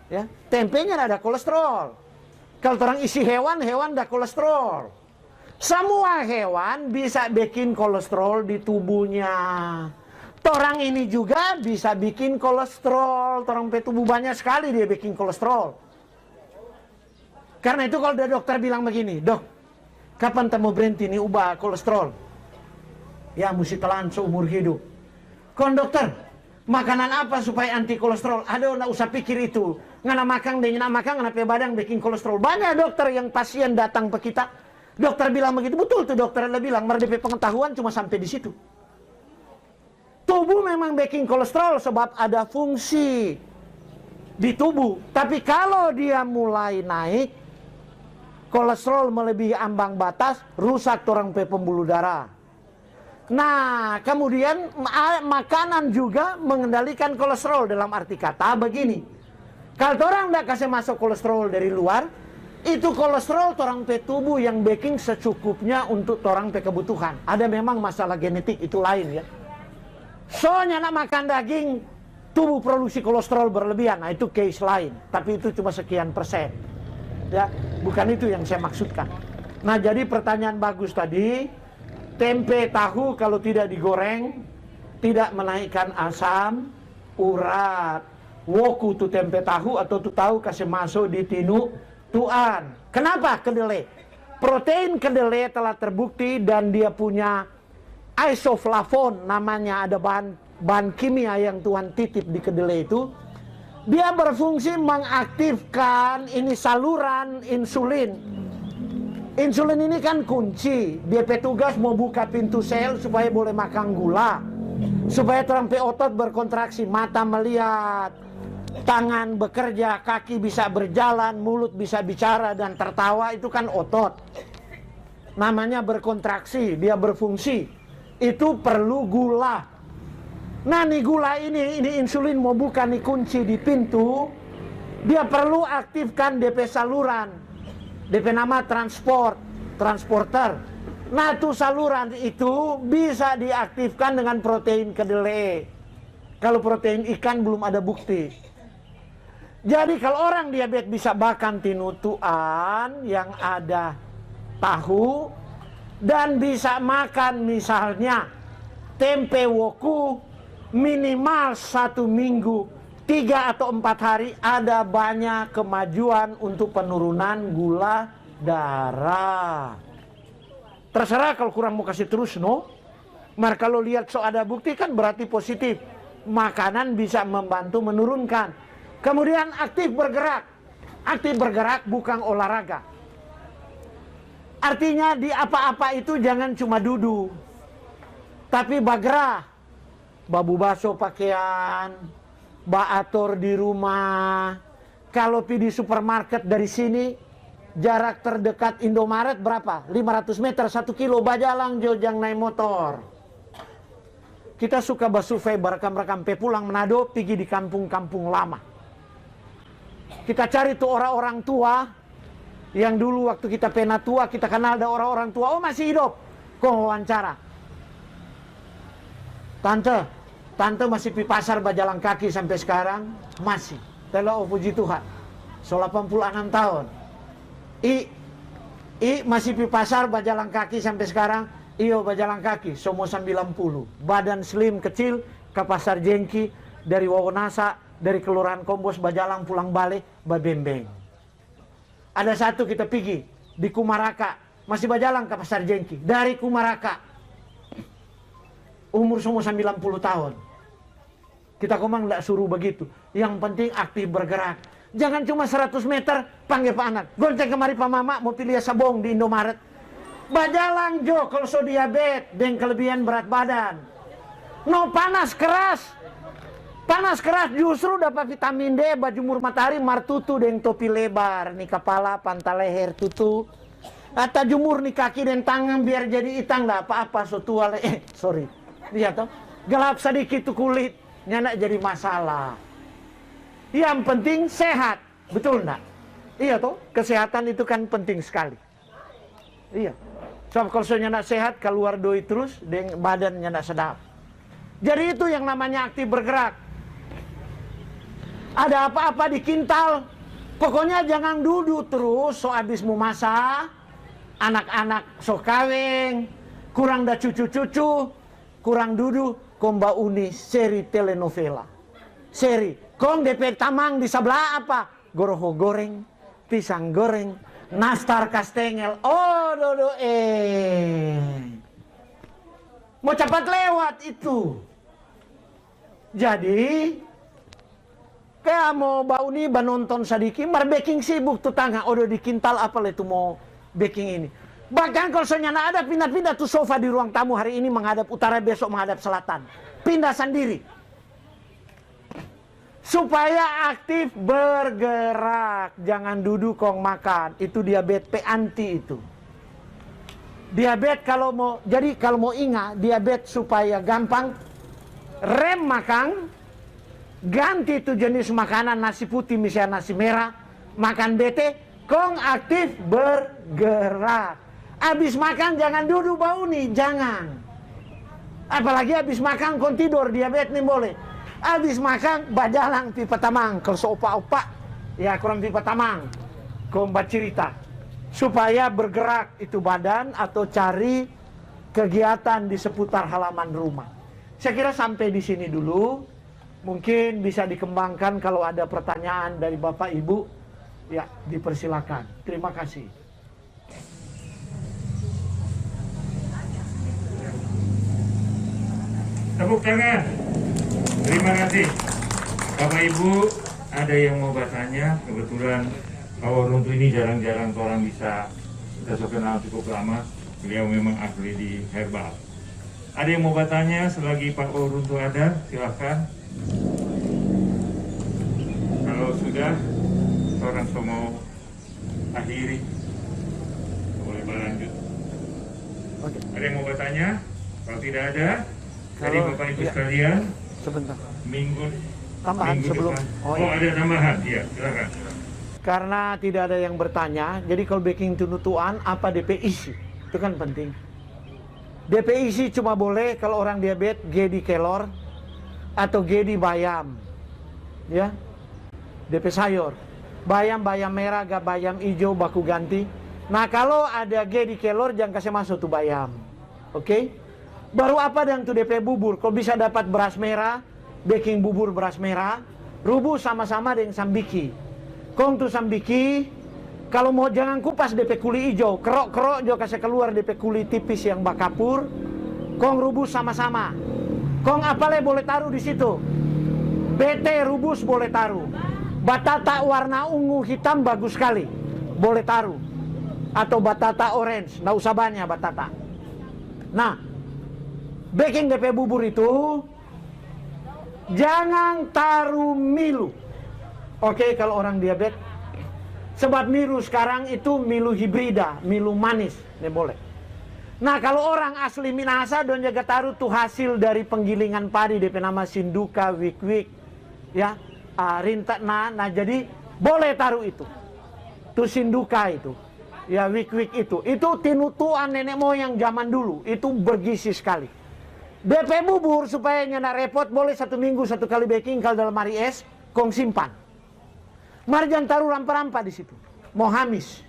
Ya, tempenya ada kolesterol. Kalau orang isi hewan ada kolesterol. Semua hewan bisa bikin kolesterol di tubuhnya. Orang ini juga bisa bikin kolesterol. Orang tubuh banyak sekali dia bikin kolesterol. Karena itu kalau ada dokter bilang begini, dok, kapan kamu berhenti nih ubah kolesterol? Ya mesti telan seumur hidup. Konduktor, makanan apa supaya anti kolesterol? Aduh, nggak usah pikir itu. Ngana makan, dengan makan, ngana badan bikin kolesterol. Banyak dokter yang pasien datang ke kita. Dokter bilang begitu, betul tuh dokter dia bilang. Mereka pengetahuan cuma sampai di situ. Tubuh memang bikin kolesterol sebab ada fungsi di tubuh. Tapi kalau dia mulai naik, kolesterol melebihi ambang batas, rusak orang pembuluh darah. Nah, kemudian makanan juga mengendalikan kolesterol dalam arti kata begini. Kalau orang tidak kasih masuk kolesterol dari luar, itu kolesterol orang pe tubuh yang baking secukupnya untuk orang pe kebutuhan. Ada memang masalah genetik itu lain ya. Soalnya nak makan daging, tubuh produksi kolesterol berlebihan. Nah itu case lain. Tapi itu cuma sekian persen. Ya, bukan itu yang saya maksudkan. Nah jadi pertanyaan bagus tadi. Tempe tahu kalau tidak digoreng tidak menaikkan asam urat. Woku tu tempe tahu atau tu tahu kasih masuk di tinu tuan. Kenapa kedelai? Protein kedelai telah terbukti dan dia punya isoflavon namanya, ada bahan kimia yang Tuhan titip di kedelai itu. Dia berfungsi mengaktifkan ini saluran insulin. Insulin ini kan kunci. Dia petugas mau buka pintu sel supaya boleh makan gula. Supaya terampai otot berkontraksi, mata melihat, tangan bekerja, kaki bisa berjalan, mulut bisa bicara dan tertawa, itu kan otot. Namanya berkontraksi, dia berfungsi. Itu perlu gula. Nah nih gula ini insulin mau buka nih kunci di pintu, dia perlu aktifkan DP saluran. DP nama transporter. Nah tuh saluran itu bisa diaktifkan dengan protein kedelai. Kalau protein ikan belum ada bukti. Jadi kalau orang diabetes bisa makan tinutuan yang ada tahu dan bisa makan misalnya tempe woku minimal 1 minggu. 3 atau 4 hari ada banyak kemajuan untuk penurunan gula darah. Terserah kalau kurang mau kasih terus no. Maka kalau lihat so ada bukti kan berarti positif. Makanan bisa membantu menurunkan. Kemudian aktif bergerak. Aktif bergerak bukan olahraga. Artinya di apa-apa itu jangan cuma duduk. Tapi bergerak. Babu baso pakaian, baator di rumah. Kalau pergi di supermarket dari sini, jarak terdekat Indomaret berapa? 500 meter, 1 kilo, bajalang jojang naik motor. Kita suka bersurvei berekam-rekam pulang Manado, pergi di kampung-kampung lama. Kita cari tuh orang-orang tua, yang dulu waktu kita pena tua, kita kenal ada orang-orang tua, oh masih hidup. Kok wawancara? Tante masih pi pasar berjalan kaki sampai sekarang? Masih. Telo puji Tuhan. So 86 tahun. Masih pi pasar berjalan kaki sampai sekarang? Iyo berjalan kaki. So mau 90. Badan slim kecil, ke pasar Jengki, dari Wawonasa, dari Kelurahan Kombos, Bajalang, pulang balik, Babembeng. Ada satu kita pergi di Kumaraka, masih Bajalang ke pasar Jengki, dari Kumaraka. Umur semua 90 tahun. Kita komang tidak suruh begitu. Yang penting aktif bergerak. Jangan cuma 100 meter, panggil Pak Anak. Gonceng kemari Pak Mama, mau pilih sabong di Indomaret. Bajalang Jo, kalau so diabetes, dan kelebihan berat badan. No, panas keras. Panas keras justru dapat vitamin D, baju mur matahari, martutu, dan topi lebar. Nih kepala, pantal leher, tutu. Atau jumur nih kaki dan tangan biar jadi itang, dah apa-apa, so tua. Sorry. Lihat toh, gelap sedikit tuh kulit. Nyanak jadi masalah. Yang penting sehat, betul enggak? Iya toh, kesehatan itu kan penting sekali. Iya. Sebab kalau nyanak sehat, keluar doi terus, dengan badan nyanak sedap. Jadi itu yang namanya aktif bergerak. Ada apa-apa di kintal, pokoknya jangan duduk terus, so abis mau masak, anak-anak so kaweng, kurang dah cucu-cucu, kurang duduk, komba uni seri telenovela. Seri, kong DP tamang di sebelah apa? Goroho goreng, pisang goreng, nastar kastengel, oh dodo mau cepat lewat itu. Jadi, kayak mau bau nih nonton sadiki, mar baking sibuk tuh tangga, odo di kintal apa itu mau baking ini. Bahkan kalau senyana ada pindah-pindah tuh sofa di ruang tamu hari ini menghadap utara, besok menghadap selatan. Pindah sendiri. Supaya aktif bergerak. Jangan duduk kong makan. Itu diabetes anti itu. Diabetes kalau mau, jadi kalau mau ingat, diabetes supaya gampang, rem makan, ganti itu jenis makanan nasi putih misalnya nasi merah, makan bete, kong aktif bergerak. Habis makan jangan duduk bau nih, jangan. Apalagi habis makan kong tidur, diabetes nih boleh. Habis makan bajalang pipa tamang, kalau seopa-opa ya kurang pipa tamang, kong cerita supaya bergerak itu badan atau cari kegiatan di seputar halaman rumah. Saya kira sampai di sini dulu. Mungkin bisa dikembangkan kalau ada pertanyaan dari Bapak Ibu, ya dipersilakan. Terima kasih. Tepuk tangan. Terima kasih. Bapak Ibu, ada yang mau bertanya? Kebetulan Pak Oruntu ini jarang-jarang orang bisa kita kenal cukup lama. Beliau memang ahli di herbal. Ada yang mau bertanya selagi Pak Oruntu ada? Silahkan. Kalau sudah, orang semua akhiri, boleh berlanjut. Oke. Ada yang mau bertanya? Kalau tidak ada, dari Kalau- Bapak Ibu ya. sekalian, Sebentar. minggu Tambahan sebelum. depan. Oh, Oh, iya. ada tambahan, iya, silakan. Karena tidak ada yang bertanya, jadi kalau baking tunutuan apa DP isi? Itu kan penting. DP isi cuma boleh kalau orang diabetes G di kelor atau G di bayam. Ya. DP sayur. Bayam merah, gak bayam hijau, baku ganti. Nah kalau ada G di kelor jangan kasih masuk tuh bayam. Oke? Baru apa yang tuh DP bubur? Kalau bisa dapat beras merah, baking bubur beras merah, rubuh sama-sama dengan sambiki. Kong tuh sambiki, kalau mau jangan kupas DP kuli hijau, kerok-kerok juga kasih keluar DP kuli tipis yang bakapur. Kong rubus sama-sama. Kong apalagi boleh taruh di situ. BT rubus boleh taruh. Batata warna ungu hitam bagus sekali, boleh taruh. Atau batata orange, nggak usah banyak batata. Nah, baking DP bubur itu jangan taruh milu. Oke, kalau orang diabetes. Sebab milu sekarang itu milu hibrida, milu manis, ini boleh. Nah, kalau orang asli Minahasa don jaga taruh tuh hasil dari penggilingan padi DP nama sinduka, wik-wik, ya, rintak. Nah, jadi boleh taruh itu. Tuh sinduka itu, ya wik-wik itu tinutuan nenek moyang zaman dulu, itu bergizi sekali. DP bubur supaya nyana repot boleh 1 minggu 1 kali baking kalau dalam lemari es, kong simpan. Marjan taruh rampah-rampah di situ. Mau hamis.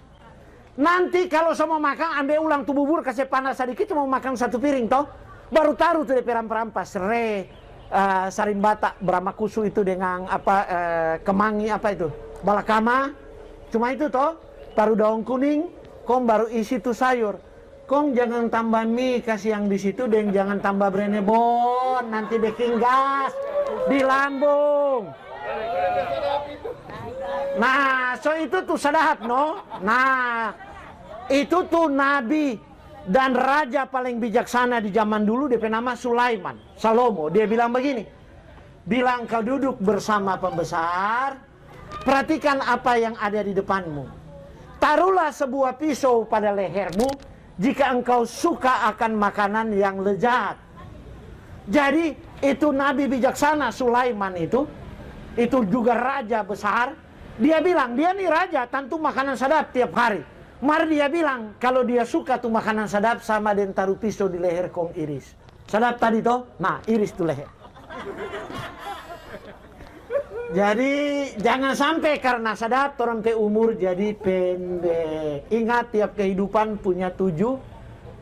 Nanti kalau semua makan, ambil ulang tuh bubur, kasih panas sedikit, mau makan 1 piring toh, baru taruh tuh DP rampah-rampah, serai, Sarimbata, Brahmakusu itu dengan kemangi apa itu? Balakama. Cuma itu toh, taruh daun kuning, kong baru isi tuh sayur. Kong jangan tambah mie kasih yang di situ, dan jangan tambah brenebon, nanti bikin gas di lambung. Nah, so itu tuh sadahap no. Nah, itu tuh nabi dan raja paling bijaksana di zaman dulu, dia nama Sulaiman, Salomo. Dia bilang begini, bilang kau duduk bersama pembesar, perhatikan apa yang ada di depanmu. Taruhlah sebuah pisau pada lehermu jika engkau suka akan makanan yang lezat. Jadi itu nabi bijaksana Sulaiman itu juga raja besar. Dia bilang, dia nih raja, tentu makanan sadap tiap hari. Mari dia bilang, kalau dia suka tuh makanan sadap sama dengan taruh pisau di leher kong iris. Sadap tadi toh, nah iris tuh leher. Jadi jangan sampai karena sadap orang ke umur jadi pendek. Ingat tiap kehidupan punya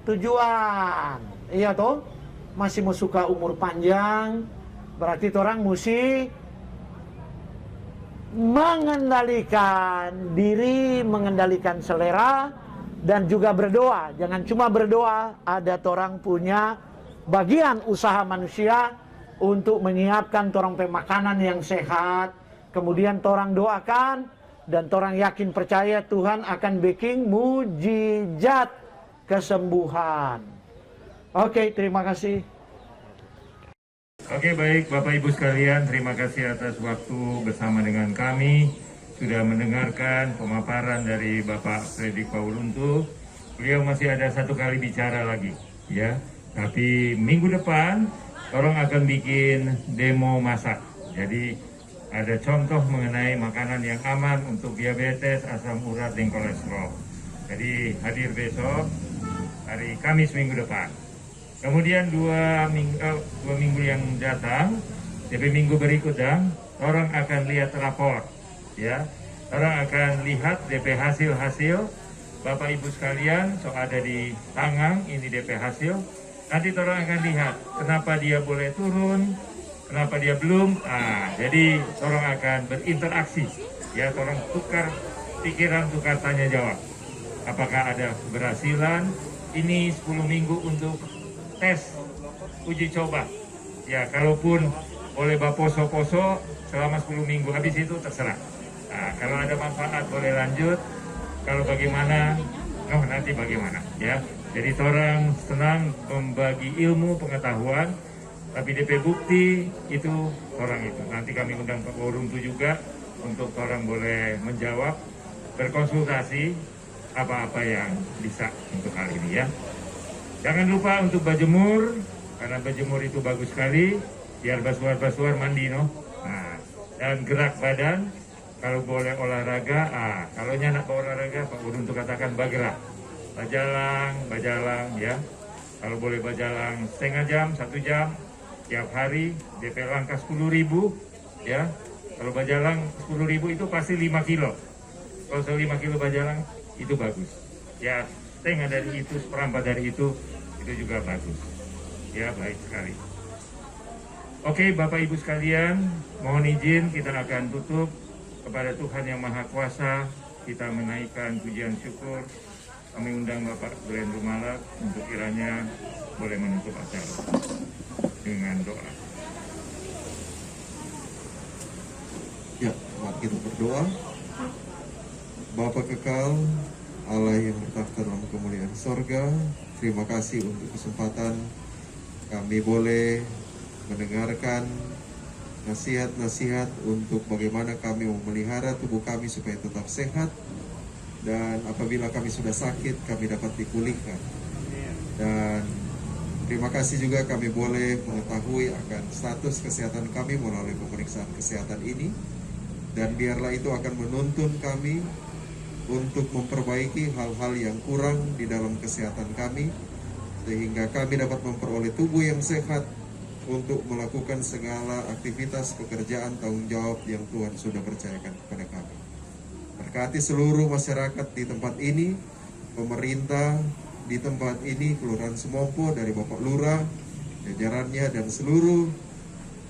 tujuan. Iya toh, masih mau suka umur panjang, berarti orang mesti mengendalikan diri, mengendalikan selera, dan juga berdoa. Jangan cuma berdoa, ada orang punya bagian usaha manusia untuk menyiapkan orang makanan yang sehat. Kemudian orang doakan, dan orang yakin percaya Tuhan akan bikin mujizat kesembuhan. Oke, terima kasih. Oke, baik Bapak Ibu sekalian, terima kasih atas waktu bersama dengan kami. Sudah mendengarkan pemaparan dari Bapak Fredrik Pauluntu. Beliau masih ada satu kali bicara lagi, ya. Tapi minggu depan orang akan bikin demo masak. Jadi ada contoh mengenai makanan yang aman untuk diabetes, asam urat, dan kolesterol. Jadi hadir besok hari Kamis minggu depan. Kemudian dua minggu yang datang, jadi minggu berikutnya, orang akan lihat rapor, ya. Orang akan lihat DP hasil-hasil. Bapak Ibu sekalian, so ada di tangan ini DP hasil. Nanti orang akan lihat kenapa dia boleh turun, kenapa dia belum. Jadi orang akan berinteraksi, ya. Orang tukar pikiran, tukar tanya jawab. Apakah ada keberhasilan? Ini 10 minggu untuk tes uji coba, ya. Kalaupun boleh poso-poso selama 10 minggu, habis itu terserah. Nah, kalau ada manfaat boleh lanjut, kalau bagaimana, nanti bagaimana, ya. Jadi orang senang membagi ilmu pengetahuan, tapi DP bukti itu orang itu. Nanti kami undang Pak Waruntu juga untuk orang boleh menjawab, berkonsultasi apa-apa yang bisa untuk hal ini, ya. Jangan lupa untuk berjemur, karena berjemur itu bagus sekali, biar basuar-basuar mandi, no. Nah, dan gerak badan, kalau boleh olahraga, kalau nak olahraga, Pak Guru untuk katakan bergerak, bajalang, ya. Kalau boleh bajalang setengah jam, 1 jam, tiap hari, DP langkah 10.000, ya. Kalau bajalang 10.000 itu pasti 5 kilo. Kalau 5 kilo bajalang, itu bagus. Ya, setengah dari itu, seperempat dari itu juga bagus. Ya, baik sekali. Oke, Bapak Ibu sekalian, mohon izin kita akan tutup. Kepada Tuhan Yang Maha Kuasa, kita menaikkan pujian syukur. Kami undang Bapak Glenn Rumalak untuk kiranya boleh menutup acara dengan doa. Ya, mari kita berdoa. Bapa kekal, Allah yang bertakhta dalam kemuliaan sorga, terima kasih untuk kesempatan kami boleh mendengarkan nasihat-nasihat untuk bagaimana kami memelihara tubuh kami supaya tetap sehat, dan apabila kami sudah sakit kami dapat dipulihkan. Dan terima kasih juga kami boleh mengetahui akan status kesehatan kami melalui pemeriksaan kesehatan ini, dan biarlah itu akan menuntun kami untuk memperbaiki hal-hal yang kurang di dalam kesehatan kami, sehingga kami dapat memperoleh tubuh yang sehat untuk melakukan segala aktivitas pekerjaan tanggung jawab yang Tuhan sudah percayakan kepada kami. Berkati seluruh masyarakat di tempat ini, pemerintah di tempat ini, Kelurahan Semompo, dari Bapak Lurah, jajarannya, dan seluruh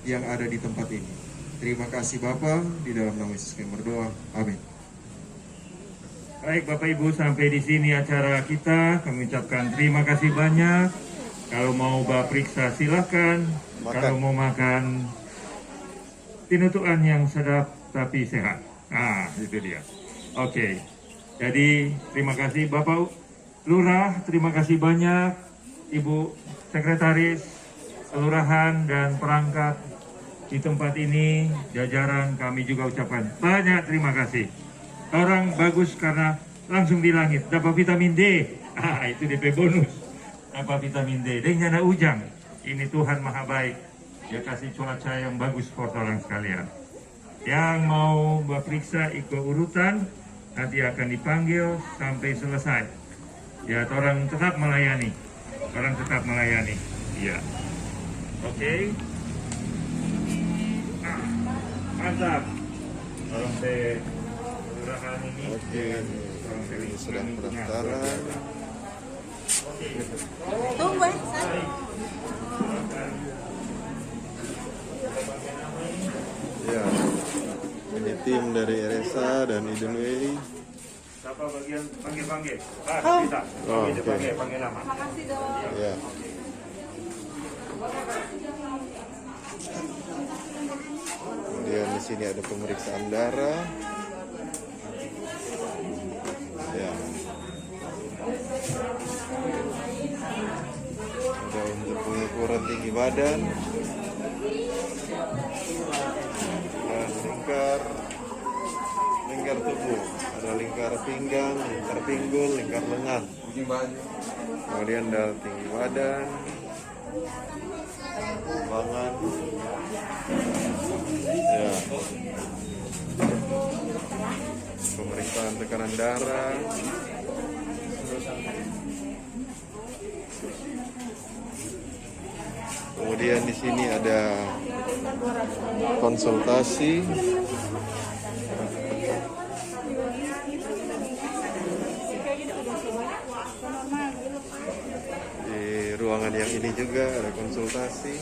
yang ada di tempat ini. Terima kasih Bapa, di dalam nama Yesus kami berdoa. Amin. Baik Bapak Ibu, sampai di sini acara kita. Kami ucapkan terima kasih banyak. Kalau mau periksa silakan. Kalau mau makan tinutuan yang sedap tapi sehat. Nah, itu dia. Oke. Jadi terima kasih Bapak Lurah, terima kasih banyak Ibu Sekretaris Kelurahan dan perangkat di tempat ini, jajaran kami juga ucapkan banyak terima kasih. Orang bagus karena langsung di langit, dapat vitamin D. Itu DP bonus. Dapat vitamin D. Dan nyana ujang. Ini Tuhan Maha Baik. Dia kasih cuaca yang bagus buat orang sekalian. Yang mau periksa ikut urutan, nanti akan dipanggil sampai selesai. Ya, orang tetap melayani. Orang tetap melayani. Iya. Oke. Mantap. Orang kelurahan ini. Oke, ini sudah pendaftaran. Tunggu Ya, ini tim dari RSA dan Idunway. Siapa bagian panggil-panggil? Bisa. Oh, Bisa oke. panggil nama. Ya. Kemudian di sini ada pemeriksaan darah. Ya. Ada untuk pengukuran tinggi badan. Dan lingkar tubuh. Ada lingkar pinggang, lingkar pinggul, lingkar lengan. Kemudian ada tinggi badan, timbangan. Ya. Pemeriksaan tekanan darah. Kemudian di sini ada konsultasi. Di ruangan yang ini juga ada konsultasi.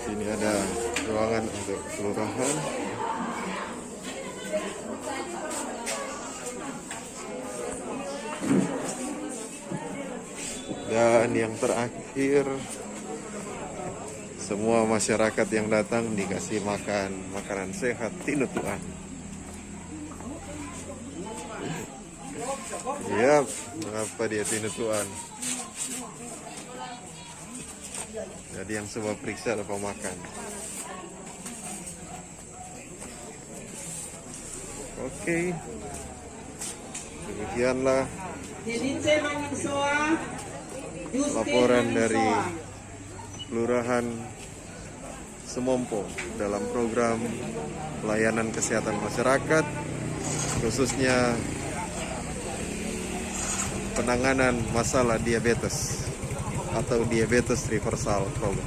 Sini ada ruangan untuk kelurahan. Dan yang terakhir, semua masyarakat yang datang dikasih makan makanan sehat tinutuan. Yap, mengapa dia tinutuan? Jadi yang semua periksa ada pemakan. Oke, demikianlah laporan dari Kelurahan Semompo dalam program pelayanan kesehatan masyarakat, khususnya penanganan masalah diabetes atau diabetes reversal program.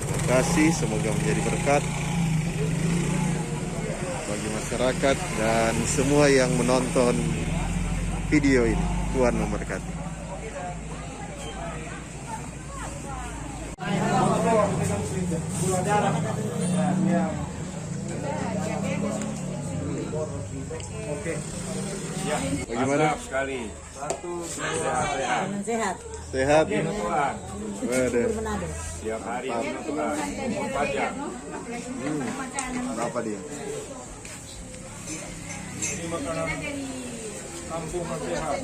Terima kasih, semoga menjadi berkat bagi masyarakat dan semua yang menonton video ini. Tuhan memberkati. Bagaimana? Mantap sekali. Satu, dua, sehat. Sehat. Sehat? Tinutuan. Waduh. Tiap hari tinutuan. 24 jam. Berapa dia? Ini makanan kampung sehat.